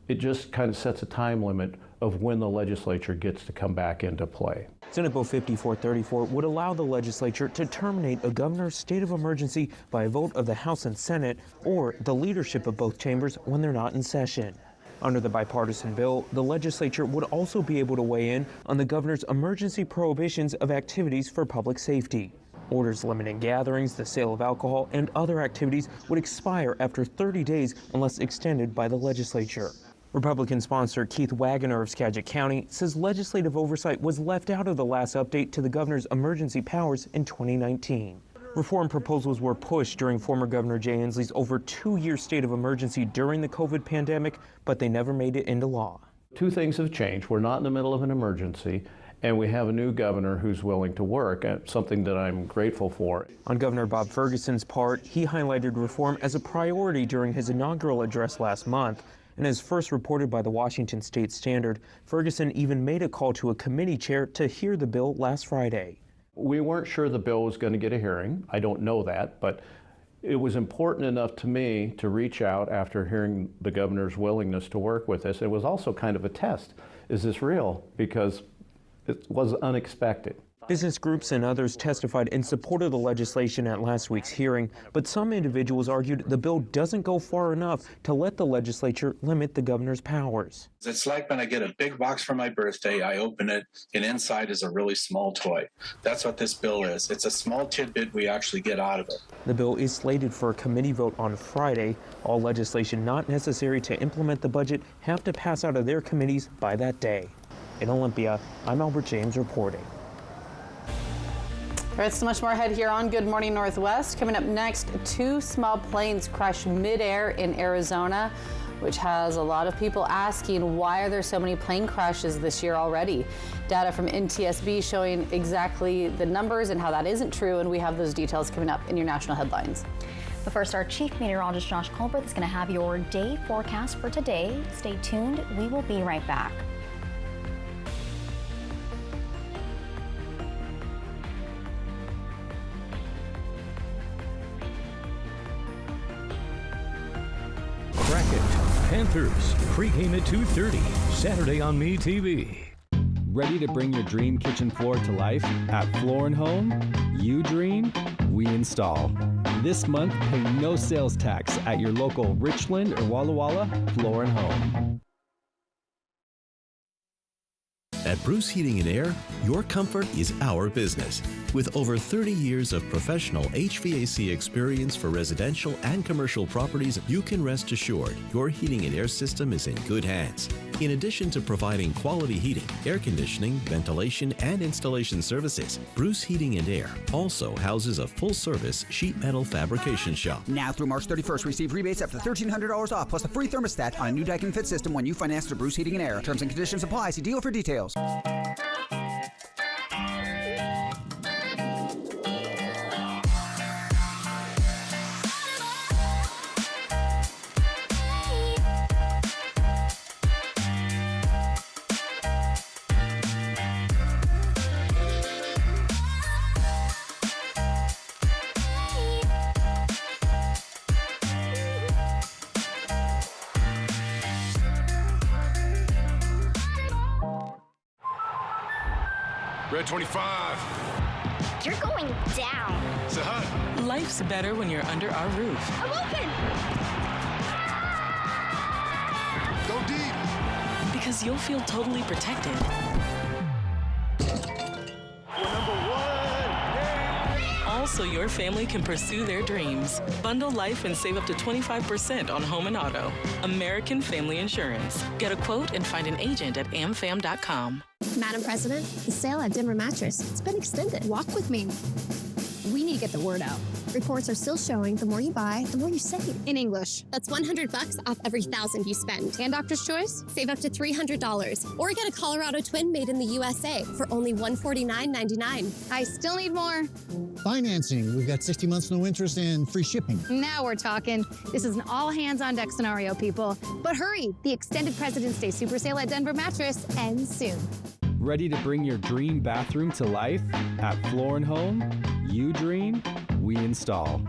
Speaker 16: It just kind of sets a time limit of when the legislature gets to come back into play.
Speaker 17: Senate Bill 5434 would allow the legislature to terminate a governor's state of emergency by a vote of the House and Senate or the leadership of both chambers when they're not in session. Under the bipartisan bill, the legislature would also be able to weigh in on the governor's emergency prohibitions of activities for public safety. Orders limiting gatherings, the sale of alcohol, and other activities would expire after 30 days unless extended by the legislature. Republican sponsor Keith Wagoner of Skagit County says legislative oversight was left out of the last update to the governor's emergency powers in 2019. Reform proposals were pushed during former Governor Jay Inslee's over 2-year state of emergency during the COVID pandemic, but they never made it into law.
Speaker 16: Two things have changed. We're not in the middle of an emergency, and we have a new governor who's willing to work, something that I'm grateful for.
Speaker 17: On Governor Bob Ferguson's part, he highlighted reform as a priority during his inaugural address last month. And as first reported by the Washington State Standard, Ferguson even made a call to a committee chair to hear the bill last Friday.
Speaker 16: We weren't sure the bill was going to get a hearing. I don't know that, but it was important enough to me to reach out after hearing the governor's willingness to work with us. It was also kind of a test. Is this real? Because it was unexpected.
Speaker 17: Business groups and others testified in support of the legislation at last week's hearing, but some individuals argued the bill doesn't go far enough to let the legislature limit the governor's powers.
Speaker 3: It's like when I get a big box for my birthday, I open it, and inside is a really small toy. That's what this bill is. It's a small tidbit we actually get out of it.
Speaker 17: The bill is slated for a committee vote on Friday. All legislation not necessary to implement the budget have to pass out of their committees by that day. In Olympia, I'm Albert James reporting.
Speaker 2: All right, so much more ahead here on Good Morning Northwest. Coming up next, 2 small planes crash midair in Arizona, which has a lot of people asking why are there so many plane crashes this year already. Data from NTSB showing exactly the numbers and how that isn't true, and we have those details coming up in your national headlines.
Speaker 26: But first, our Chief Meteorologist Josh Colbert is going to have your day forecast for today. Stay tuned. We will be right back.
Speaker 12: Panthers, pregame at 2:30, Saturday on MeTV.
Speaker 7: Ready to bring your dream kitchen floor to life? At Floor & Home, you dream, we install. This month, pay no sales tax at your local Richland or Walla Walla Floor & Home.
Speaker 9: At Bruce Heating and Air, your comfort is our business. With over 30 years of professional HVAC experience for residential and commercial properties, you can rest assured your heating and air system is in good hands. In addition to providing quality heating, air conditioning, ventilation, and installation services, Bruce Heating and Air also houses a full-service sheet metal fabrication shop.
Speaker 13: Now through March 31st, receive rebates up to $1,300 off, plus a free thermostat on a new Daikin Fit system when you finance through Bruce Heating and Air. Terms and conditions apply. See dealer for details.
Speaker 18: Red 25.
Speaker 19: You're going down.
Speaker 18: Say hi.
Speaker 25: Life's better when you're under our roof.
Speaker 19: I'm open.
Speaker 18: Go deep.
Speaker 25: Because you'll feel totally protected. Also, your family can pursue their dreams. Bundle life and save up to 25% on home and auto. American Family Insurance. Get a quote and find an agent at amfam.com.
Speaker 19: Madam President, the sale at Denver Mattress, it's been extended. Walk with me. We need to get the word out. Reports are still showing the more you buy, the more you save. In English, that's $100 off every 1,000 you spend. And Doctor's Choice, save up to $300. Or get a Colorado twin made in the USA for only $149.99. I still need more.
Speaker 21: Financing, we've got 60 months no interest and free shipping.
Speaker 19: Now we're talking. This is an all hands on deck scenario, people. But hurry, the extended President's Day super sale at Denver Mattress ends soon.
Speaker 7: Ready to bring your dream bathroom to life? At Floor & Home, you dream, we install.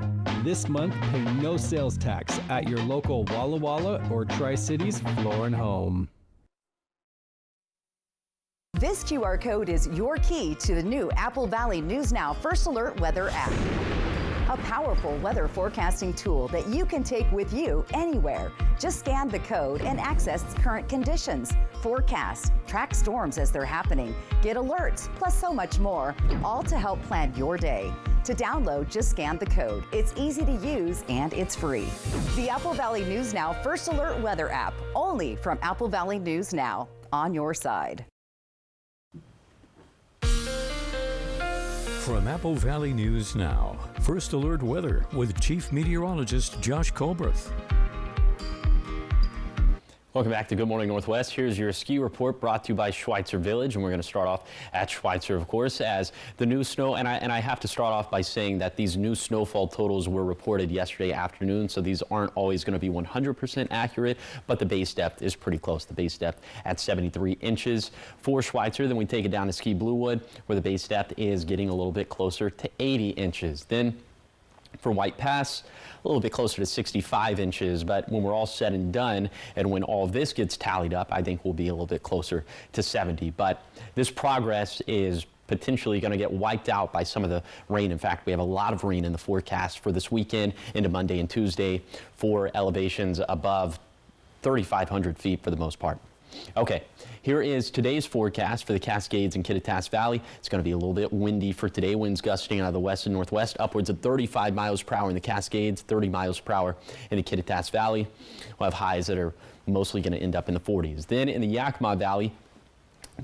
Speaker 7: This month, pay no sales tax at your local Walla Walla or Tri-Cities Floor & Home.
Speaker 22: This QR code is your key to the new Apple Valley News Now First Alert Weather app. A powerful weather forecasting tool that you can take with you anywhere. Just scan the code and access current conditions, forecast, track storms as they're happening, get alerts, plus so much more, all to help plan your day. To download, just scan the code. It's easy to use and it's free. The Apple Valley News Now First Alert Weather app, only from Apple Valley News Now, on your side.
Speaker 12: From Apple Valley News Now, First Alert Weather with Chief Meteorologist Josh Colbreth.
Speaker 1: Welcome back to Good Morning Northwest. Here's your ski report brought to you by Schweitzer Village, and we're going to start off at Schweitzer, of course, as the new snow. And I have to start off by saying that these new snowfall totals were reported yesterday afternoon, so these aren't always going to be 100% accurate, but the base depth is pretty close. The base depth at 73 inches for Schweitzer. Then we take it down to Ski Bluewood, where the base depth is getting a little bit closer to 80 inches. Then for White Pass, a little bit closer to 65 inches, but when we're all said and done and when all of this gets tallied up, I think we'll be a little bit closer to 70. But this progress is potentially going to get wiped out by some of the rain. In fact, we have a lot of rain in the forecast for this weekend into Monday and Tuesday for elevations above 3,500 feet for the most part. Okay, here is today's forecast for the Cascades and Kittitas Valley. It's going to be a little bit windy for today. Winds gusting out of the west and northwest, upwards of 35 miles per hour in the Cascades, 30 miles per hour in the Kittitas Valley. We'll have highs that are mostly going to end up in the 40s. Then in the Yakima Valley,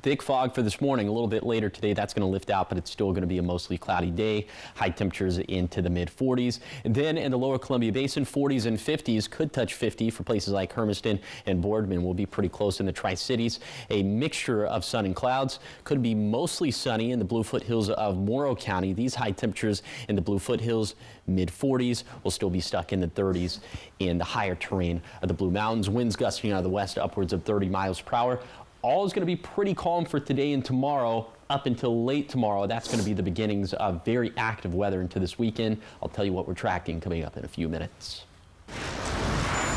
Speaker 1: thick fog for this morning. A little bit later today, that's going to lift out, but it's still going to be a mostly cloudy day. High temperatures into the mid-40s. And then in the lower Columbia Basin, 40s and 50s, could touch 50 for places like Hermiston and Boardman. Will be pretty close in the Tri-Cities. A mixture of sun and clouds. Could be mostly sunny in the Blue Foothills of Morrow County. These high temperatures in the Blue Foothills, mid-40s. Will still be stuck in the 30s in the higher terrain of the Blue Mountains. Winds gusting out of the west, upwards of 30 miles per hour. All is going to be pretty calm for today and tomorrow up until late tomorrow. That's going to be the beginnings of very active weather into this weekend. I'll tell you what we're tracking coming up in a few minutes.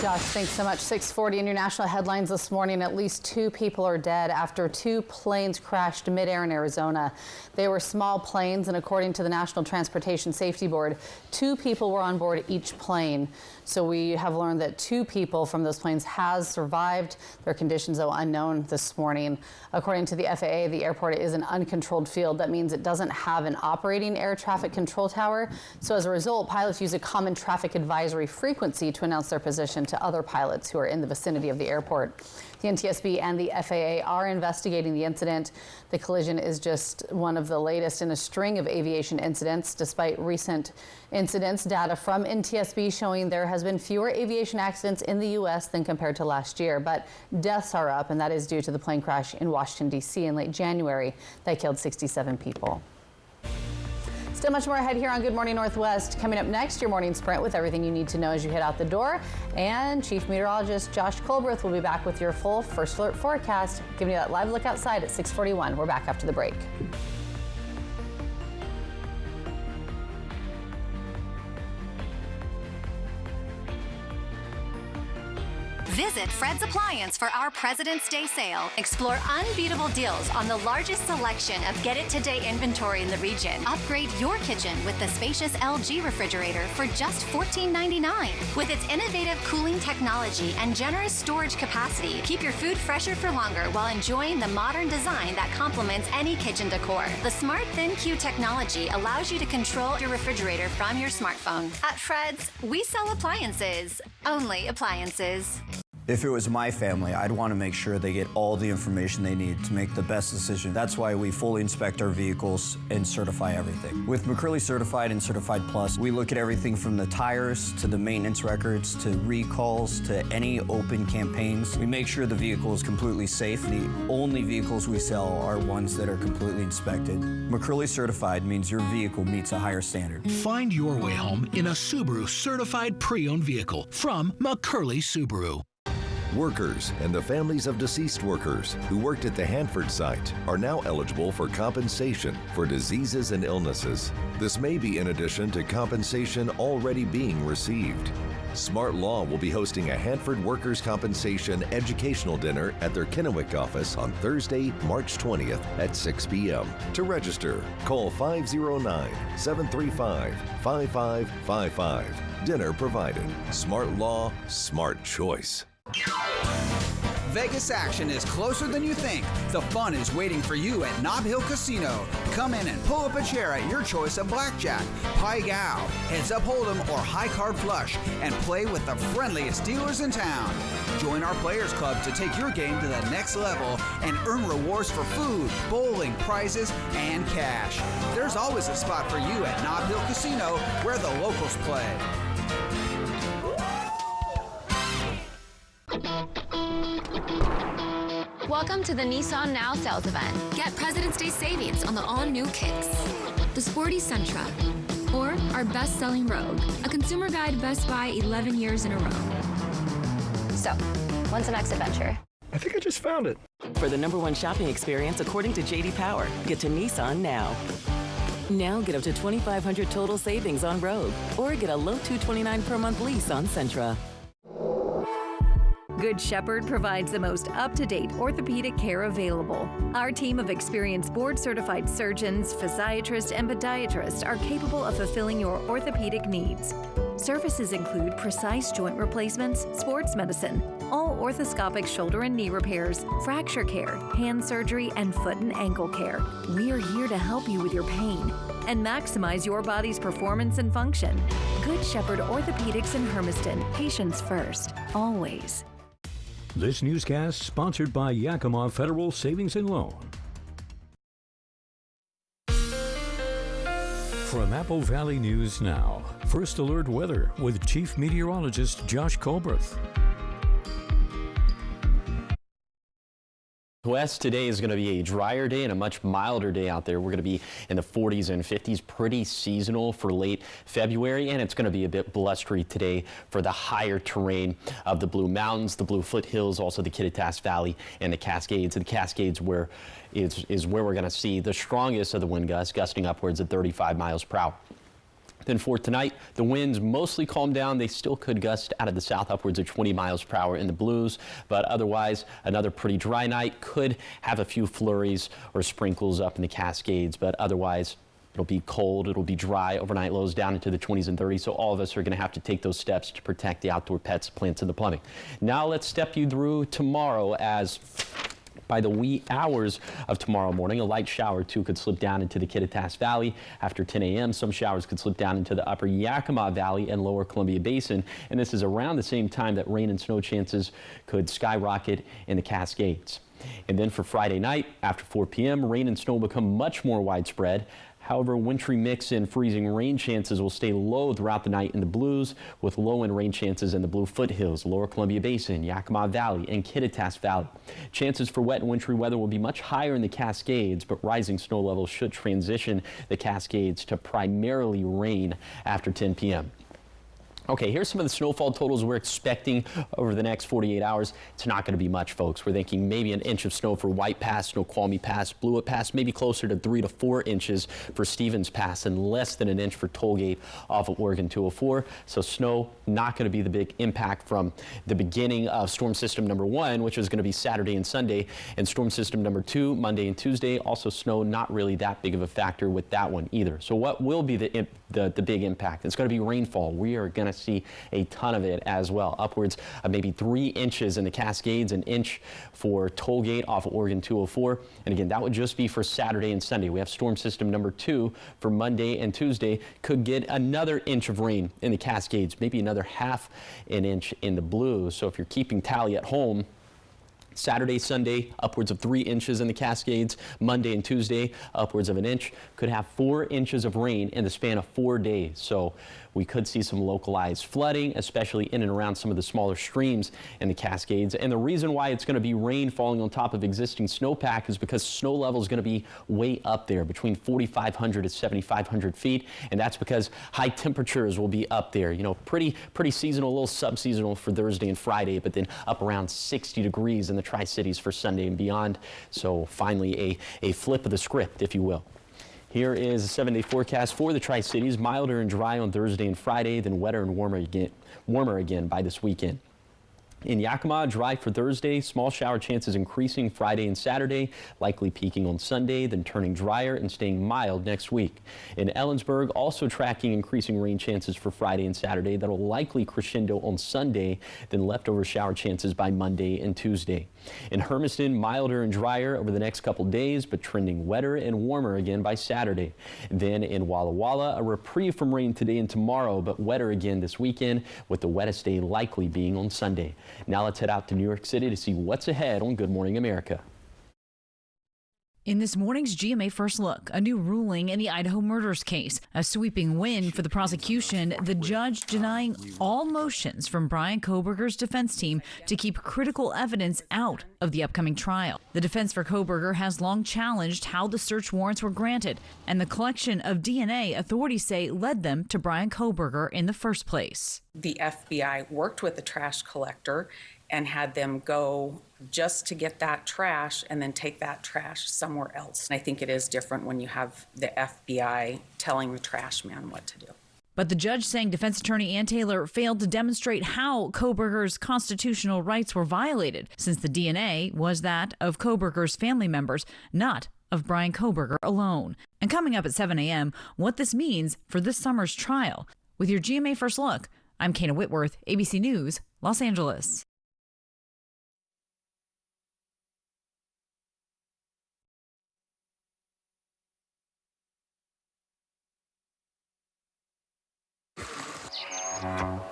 Speaker 2: Josh, thanks so much. 6:40 in your national headlines this morning. At least 2 people are dead after 2 planes crashed midair in Arizona. They were small planes, and according to the National Transportation Safety Board, 2 people were on board each plane. So we have learned that 2 people from those planes has survived. Their conditions, though, unknown this morning. According to the FAA, the airport is an uncontrolled field. That means it doesn't have an operating air traffic control tower. So as a result, pilots use a common traffic advisory frequency to announce their position to other pilots who are in the vicinity of the airport. The NTSB and the FAA are investigating the incident. The collision is just one of the latest in a string of aviation incidents. Despite recent incidents, data from NTSB showing there has been fewer aviation accidents in the U.S. than compared to last year. But deaths are up, and that is due to the plane crash in Washington, D.C. in late January that killed 67 people. Still much more ahead here on Good Morning Northwest. Coming up next, your morning sprint with everything you need to know as you head out the door. And Chief Meteorologist Josh Colbreth will be back with your full First Alert forecast, giving you that live look outside at 6:41. We're back after the break.
Speaker 4: Visit Fred's Appliance for our President's Day sale. Explore unbeatable deals on the largest selection of Get It Today inventory in the region. Upgrade your kitchen with the spacious LG refrigerator for just $14.99. With its innovative cooling technology and generous storage capacity, keep your food fresher for longer while enjoying the modern design that complements any kitchen decor. The Smart ThinQ technology allows you to control your refrigerator from your smartphone. At Fred's, we sell appliances. Only appliances.
Speaker 8: If it was my family, I'd want to make sure they get all the information they need to make the best decision. That's why we fully inspect our vehicles and certify everything. With McCurley Certified and Certified Plus, we look at everything from the tires to the maintenance records to recalls to any open campaigns. We make sure the vehicle is completely safe. The only vehicles we sell are ones that are completely inspected. McCurley Certified means your vehicle meets a higher standard.
Speaker 10: Find your way home in a Subaru certified pre-owned vehicle from McCurley Subaru.
Speaker 11: Workers and the families of deceased workers who worked at the Hanford site are now eligible for compensation for diseases and illnesses. This may be in addition to compensation already being received. Smart Law will be hosting a Hanford Workers' Compensation educational dinner at their Kennewick office on Thursday, March 20th at 6 p.m. To register, call 509-735-5555. Dinner provided. Smart Law, smart choice.
Speaker 13: Vegas action is closer than you think. The fun is waiting for you at Nob Hill Casino. Come in and pull up a chair at your choice of blackjack, pai gow, heads up hold'em, or high card flush, and play with the friendliest dealers in town. Join our Players Club to take your game to the next level and earn rewards for food, bowling, prizes, and cash. There's always a spot for you at Nob Hill Casino, where the locals play.
Speaker 5: Welcome to the Nissan Now sales event. Get President's Day savings on the all-new Kicks, the sporty Sentra, or our best-selling Rogue, a consumer guide Best Buy 11 years in a row.
Speaker 6: So, when's the next adventure?
Speaker 14: I think I just found it.
Speaker 20: For the #1 shopping experience according to J.D. Power, get to Nissan now. Now get up to $2,500 total savings on Rogue, or get a low $229 per month lease on Sentra.
Speaker 23: Good Shepherd provides the most up-to-date orthopedic care available. Our team of experienced board-certified surgeons, physiatrists, and podiatrists are capable of fulfilling your orthopedic needs. Services include precise joint replacements, sports medicine, all orthoscopic shoulder and knee repairs, fracture care, hand surgery, and foot and ankle care. We are here to help you with your pain and maximize your body's performance and function. Good Shepherd Orthopedics in Hermiston. Patients first, always.
Speaker 12: This newscast sponsored by Yakima Federal Savings and Loan. From Apple Valley News Now, First Alert Weather with Chief Meteorologist Josh Colberth.
Speaker 1: West today is going to be a drier day and a much milder day out there. We're going to be in the 40s and 50s, pretty seasonal for late February, and it's going to be a bit blustery today for the higher terrain of the Blue Mountains, the Blue Foothills, also the Kittitas Valley and the Cascades. And the Cascades is where we're going to see the strongest of the wind gusts, gusting upwards at 35 miles per hour. Then for tonight, the winds mostly calm down. They still could gust out of the south upwards of 20 miles per hour in the Blues, but otherwise another pretty dry night. Could have a few flurries or sprinkles up in the Cascades, but otherwise it'll be cold, it'll be dry. Overnight lows down into the 20s and 30s, so all of us are going to have to take those steps to protect the outdoor pets, plants, and the plumbing. Now let's step you through tomorrow, as by the wee hours of tomorrow morning, a light shower too could slip down into the Kittitas Valley. After 10 a.m., some showers could slip down into the upper Yakima Valley and lower Columbia Basin. And this is around the same time that rain and snow chances could skyrocket in the Cascades. And then for Friday night, after 4 p.m., rain and snow become much more widespread. However, wintry mix and freezing rain chances will stay low throughout the night in the Blues, with low-end rain chances in the Blue Foothills, Lower Columbia Basin, Yakima Valley, and Kittitas Valley. Chances for wet and wintry weather will be much higher in the Cascades, but rising snow levels should transition the Cascades to primarily rain after 10 p.m. Okay, here's some of the snowfall totals we're expecting over the next 48 hours. It's not going to be much, folks. We're thinking maybe an inch of snow for White Pass, Snoqualmie Pass, Blewett Pass, maybe closer to 3 to 4 inches for Stevens Pass, and less than an inch for Tollgate off of Oregon 204. So snow not going to be the big impact from the beginning of storm system number 1, which is going to be Saturday and Sunday, and storm system number 2, Monday and Tuesday. Also snow not really that big of a factor with that one either. So what will be the big impact? It's going to be rainfall. We are going to see a ton of it as well, upwards of maybe 3 inches in the Cascades, an inch for Tollgate off of Oregon 204. And again, that would just be for Saturday and Sunday. We have storm system number 2 for Monday and Tuesday. Could get another inch of rain in the Cascades, maybe another half an inch in the Blues. So if you're keeping tally at home, Saturday, Sunday, upwards of 3 inches in the Cascades. Monday and Tuesday, upwards of an inch. Could have 4 inches of rain in the span of 4 days. So we could see some localized flooding, especially in and around some of the smaller streams in the Cascades. And the reason why it's going to be rain falling on top of existing snowpack is because snow level is going to be way up there, between 4,500 to 7,500 feet. And that's because high temperatures will be up there. You know, pretty seasonal, a little sub-seasonal for Thursday and Friday, but then up around 60 degrees in the Tri-Cities for Sunday and beyond. So finally a flip of the script, if you will. Here is a 7-day forecast for the Tri-Cities. Milder and dry on Thursday and Friday, then wetter and warmer again by this weekend. In Yakima, dry for Thursday, small shower chances increasing Friday and Saturday, likely peaking on Sunday, then turning drier and staying mild next week. In Ellensburg, also tracking increasing rain chances for Friday and Saturday that'll likely crescendo on Sunday, then leftover shower chances by Monday and Tuesday. In Hermiston, milder and drier over the next couple days, but trending wetter and warmer again by Saturday. Then in Walla Walla, a reprieve from rain today and tomorrow, but wetter again this weekend, with the wettest day likely being on Sunday. Now let's head out to New York City to see what's ahead on Good Morning America.
Speaker 3: In this morning's GMA First Look, a new ruling in the Idaho murders case, a sweeping win for the prosecution, the judge denying all motions from Bryan Kohberger's defense team to keep critical evidence out of the upcoming trial. The defense for Kohberger has long challenged how the search warrants were granted and the collection of DNA authorities say led them to Bryan Kohberger in the first place.
Speaker 14: The FBI worked with the trash collector and had them go just to get that trash and then take that trash somewhere else. And I think it is different when you have the FBI telling the trash man what to do.
Speaker 3: But the judge saying defense attorney Ann Taylor failed to demonstrate how Kohberger's constitutional rights were violated, since the DNA was that of Kohberger's family members, not of Bryan Kohberger alone. And coming up at 7 a.m., what this means for this summer's trial. With your GMA First Look, I'm Kana Whitworth, ABC News, Los Angeles.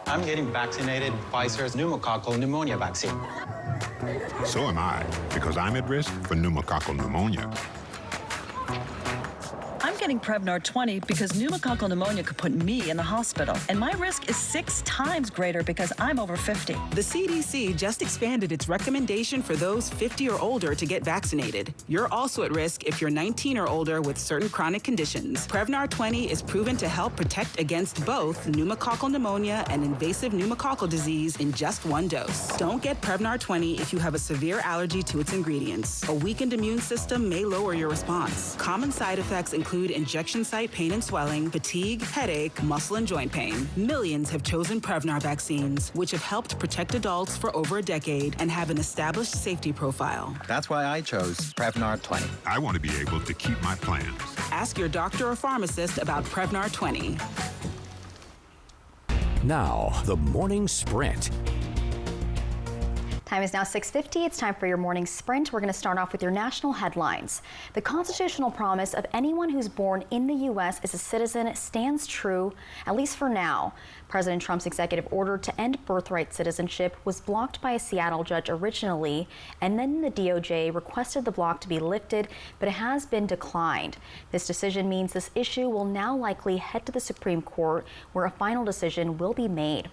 Speaker 15: I'm getting vaccinated Pfizer's pneumococcal pneumonia vaccine.
Speaker 18: So am I, because I'm at risk for pneumococcal pneumonia.
Speaker 16: I'm getting Prevnar 20 because pneumococcal pneumonia could put me in the hospital, and my risk is 6 times greater because I'm over 50.
Speaker 17: The CDC just expanded its recommendation for those 50 or older to get vaccinated. You're also at risk if you're 19 or older with certain chronic conditions. Prevnar 20 is proven to help protect against both pneumococcal pneumonia and invasive pneumococcal disease in just 1 dose. Don't get Prevnar 20 if you have a severe allergy to its ingredients. A weakened immune system may lower your response. Common side effects include injection site pain and swelling, fatigue, headache, muscle and joint pain. Millions have chosen Prevnar vaccines, which have helped protect adults for over a decade and have an established safety profile.
Speaker 15: That's why I chose Prevnar 20.
Speaker 18: I want to be able to keep my plans.
Speaker 17: Ask your doctor or pharmacist about Prevnar 20.
Speaker 12: Now, the morning sprint.
Speaker 26: Time is now 6:50. It's time for your morning sprint. We're going to start off with your national headlines. The constitutional promise of anyone who's born in the U.S. as a citizen stands true, at least for now. President Trump's executive order to end birthright citizenship was blocked by a Seattle judge originally, and then the DOJ requested the block to be lifted, but it has been declined. This decision means this issue will now likely head to the Supreme Court, where a final decision will be made.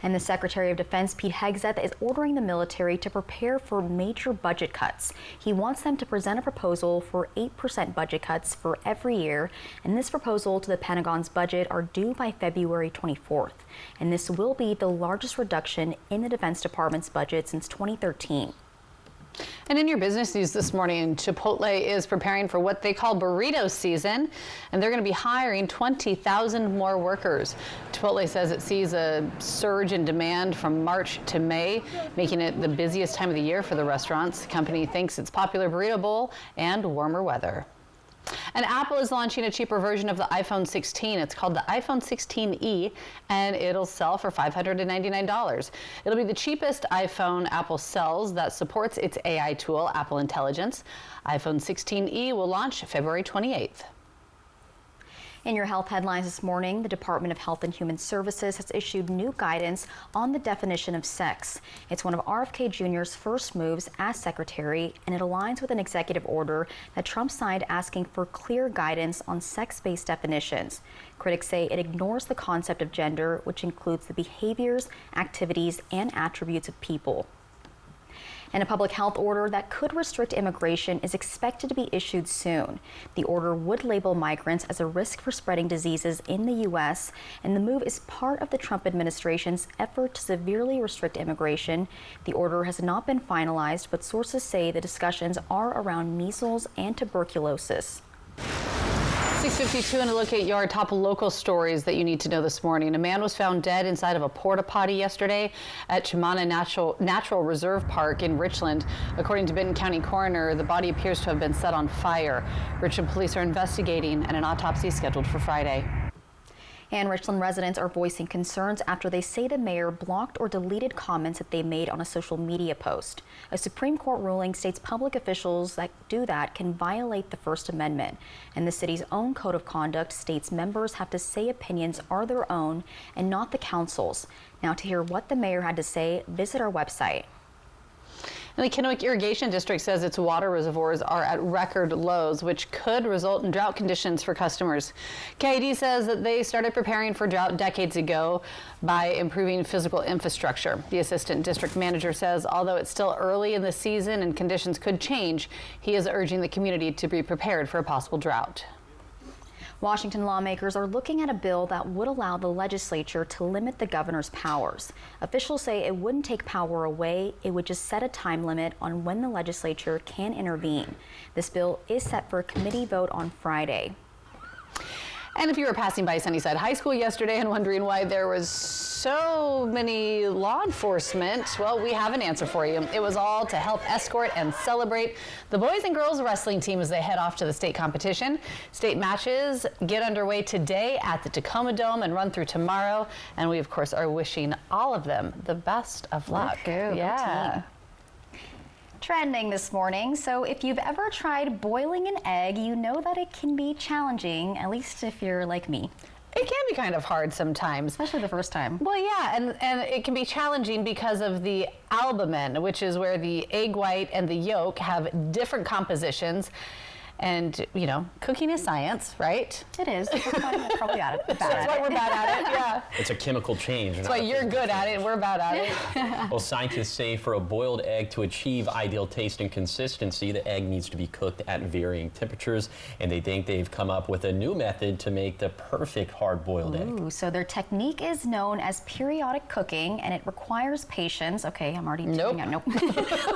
Speaker 26: And the Secretary of Defense, Pete Hegseth, is ordering the military to prepare for major budget cuts. He wants them to present a proposal for 8% budget cuts for every year, and this proposal to the Pentagon's budget are due by February 24th. And this will be the largest reduction in the Defense Department's budget since 2013.
Speaker 2: And in your business news this morning, Chipotle is preparing for what they call burrito season, and they're going to be hiring 20,000 more workers. Chipotle says it sees a surge in demand from March to May, making it the busiest time of the year for the restaurants. The company thanks its popular burrito bowl and warmer weather. And Apple is launching a cheaper version of the iPhone 16. It's called the iPhone 16e, and it'll sell for $599. It'll be the cheapest iPhone Apple sells that supports its AI tool, Apple Intelligence. iPhone 16e will launch February 28th.
Speaker 26: In your health headlines this morning, the Department of Health and Human Services has issued new guidance on the definition of sex. It's one of RFK Jr.'s first moves as secretary, and it aligns with an executive order that Trump signed asking for clear guidance on sex-based definitions. Critics say it ignores the concept of gender, which includes the behaviors, activities, and attributes of people. And a public health order that could restrict immigration is expected to be issued soon. The order would label migrants as a risk for spreading diseases in the U.S., and the move is part of the Trump administration's effort to severely restrict immigration. The order has not been finalized, but sources say the discussions are around measles and tuberculosis.
Speaker 2: 6:52 and a look at your top local stories that you need to know this morning. A man was found dead inside of a porta potty yesterday at Chimana Natural Reserve Park in Richland. According to Benton County Coroner, the body appears to have been set on fire. Richland police are investigating and an autopsy is scheduled for Friday.
Speaker 22: And Richland residents are voicing concerns after they say the mayor blocked or deleted comments that they made on a social media post. A Supreme Court ruling states public officials that do that can violate the First Amendment. And the city's own code of conduct states members have to say opinions are their own and not the council's. Now, to hear what the mayor had to say, visit our website.
Speaker 2: And the Kennewick Irrigation District says its water reservoirs are at record lows, which could result in drought conditions for customers. KID says that they started preparing for drought decades ago by improving physical infrastructure. The assistant district manager says although it's still early in the season and conditions could change, he is urging the community to be prepared for a possible drought.
Speaker 22: Washington lawmakers are looking at a bill that would allow the legislature to limit the governor's powers. Officials say it wouldn't take power away, it would just set a time limit on when the legislature can intervene. This bill is set for a committee vote on Friday.
Speaker 2: And if you were passing by Sunnyside High School yesterday and wondering why there was so many law enforcement, well, we have an answer for you. It was all to help escort and celebrate the boys and girls wrestling team as they head off to the state competition. State matches get underway today at the Tacoma Dome and run through tomorrow. And we, of course, are wishing all of them the best of luck.
Speaker 22: Yeah. Trending this morning, so if you've ever tried boiling an egg, you know that it can be challenging, at least if you're like me.
Speaker 2: It can be kind of hard sometimes.
Speaker 22: Especially the first time.
Speaker 2: Well, yeah, and it can be challenging because of the albumin, which is where the egg white and the yolk have different compositions. And, you know, cooking is science, right?
Speaker 22: It is. That's why we're probably
Speaker 2: That's why we're bad at it, yeah.
Speaker 1: It's a chemical change.
Speaker 2: That's why you're good at it and we're bad at it.
Speaker 1: Well, scientists say for a boiled egg to achieve ideal taste and consistency, the egg needs to be cooked at varying temperatures, and they think they've come up with a new method to make the perfect hard-boiled egg.
Speaker 22: So their technique is known as periodic cooking, and it requires patience. Okay, I'm already tuning out. Nope.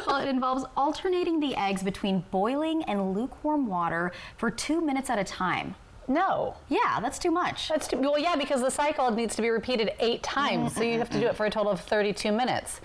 Speaker 22: Well, it involves alternating the eggs between boiling and lukewarm water for 2 minutes at a time.
Speaker 2: No.
Speaker 22: Yeah, that's too much.
Speaker 2: That's too, well, yeah, because the cycle needs to be repeated 8 times, so you have to do it for a total of 32 minutes.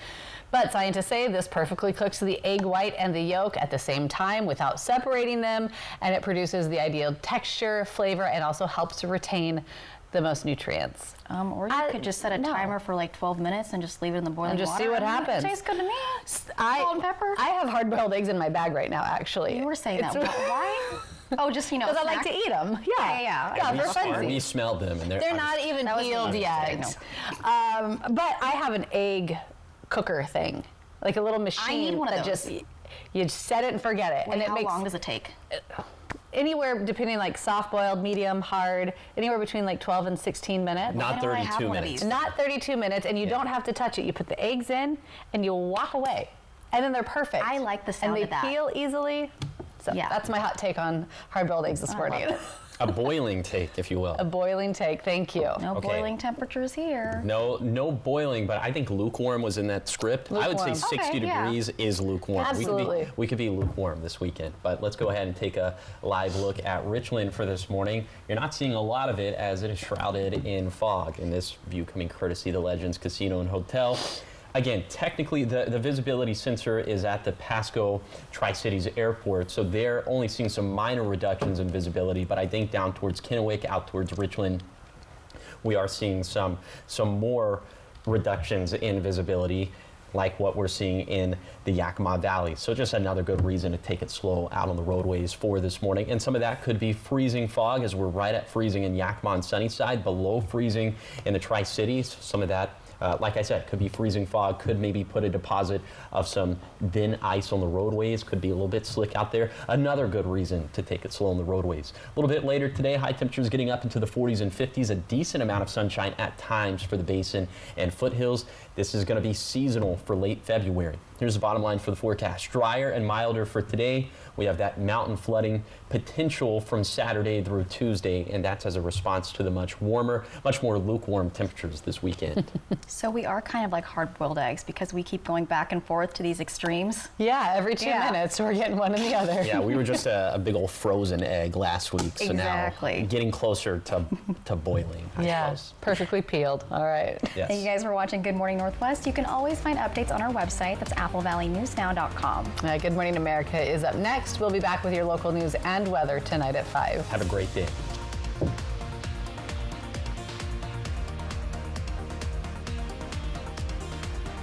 Speaker 2: But scientists say this perfectly cooks the egg white and the yolk at the same time without separating them, and it produces the ideal texture, flavor, and also helps to retain the most nutrients.
Speaker 22: Or you could just set a timer for like 12 minutes and just leave it in the boiling water.
Speaker 2: And just see what happens.
Speaker 22: It tastes good to me. Salt and pepper.
Speaker 2: I have hard-boiled eggs in my bag right now, actually.
Speaker 22: You were saying that. Why? Oh, just, you know,
Speaker 2: because I like to eat them. Yeah, for funsies.
Speaker 1: We smelled them, and
Speaker 2: they're not even peeled yet. But I have an egg cooker thing, like a little machine.
Speaker 22: I need one of
Speaker 2: that
Speaker 22: those.
Speaker 2: Just you set it and forget it.
Speaker 22: Wait,
Speaker 2: and it
Speaker 22: how
Speaker 2: makes,
Speaker 22: long does it take?
Speaker 2: Anywhere depending, like soft-boiled, medium, hard, anywhere between like 12 and 16 minutes.
Speaker 1: Not 32 minutes.
Speaker 2: Not 32 minutes, and you don't have to touch it. You put the eggs in, and you walk away, and then they're perfect.
Speaker 22: I like the sound of that.
Speaker 2: And they peel easily. So that's my hot take on hard-boiled eggs this morning.
Speaker 1: A boiling take, if you will.
Speaker 2: A boiling take, thank you.
Speaker 22: No boiling temperatures here.
Speaker 1: No boiling, but I think lukewarm was in that script.
Speaker 2: Lukewarm.
Speaker 1: I would say 60 degrees is lukewarm.
Speaker 2: Absolutely.
Speaker 1: We could be lukewarm this weekend, but let's go ahead and take a live look at Richland for this morning. You're not seeing a lot of it as it is shrouded in fog, and this view coming courtesy of the Legends Casino and Hotel. Again, technically, the visibility sensor is at the Pasco Tri-Cities Airport, so they're only seeing some minor reductions in visibility, but I think down towards Kennewick, out towards Richland, we are seeing some more reductions in visibility, like what we're seeing in the Yakima Valley. So just another good reason to take it slow out on the roadways for this morning. And some of that could be freezing fog, as we're right at freezing in Yakima and Sunnyside, below freezing in the Tri-Cities. Some of that, like I said, could be freezing fog, could maybe put a deposit of some thin ice on the roadways, could be a little bit slick out there. Another good reason to take it slow on the roadways. A little bit later today, high temperatures getting up into the 40s and 50s, a decent amount of sunshine at times for the basin and foothills. This is going to be seasonal for late February. Here's the bottom line for the forecast. Drier and milder for today. We have that mountain flooding potential from Saturday through Tuesday, and that's as a response to the much more lukewarm temperatures this weekend.
Speaker 6: So we are kind of like hard-boiled eggs because we keep going back and forth to these extremes.
Speaker 2: Yeah, every 2 minutes we're getting one and the other.
Speaker 1: Yeah, we were just a big old frozen egg last week, so
Speaker 6: Exactly.
Speaker 1: now getting closer to boiling, I suppose.
Speaker 2: Perfectly peeled. All right.
Speaker 1: Yes.
Speaker 6: Thank you guys for watching Good Morning Northwest. You can always find updates on our website. That's applevalleyNewsNow.com.
Speaker 2: Good Morning America is up next. We'll be back with your local news and weather tonight at 5.
Speaker 1: Have a great day.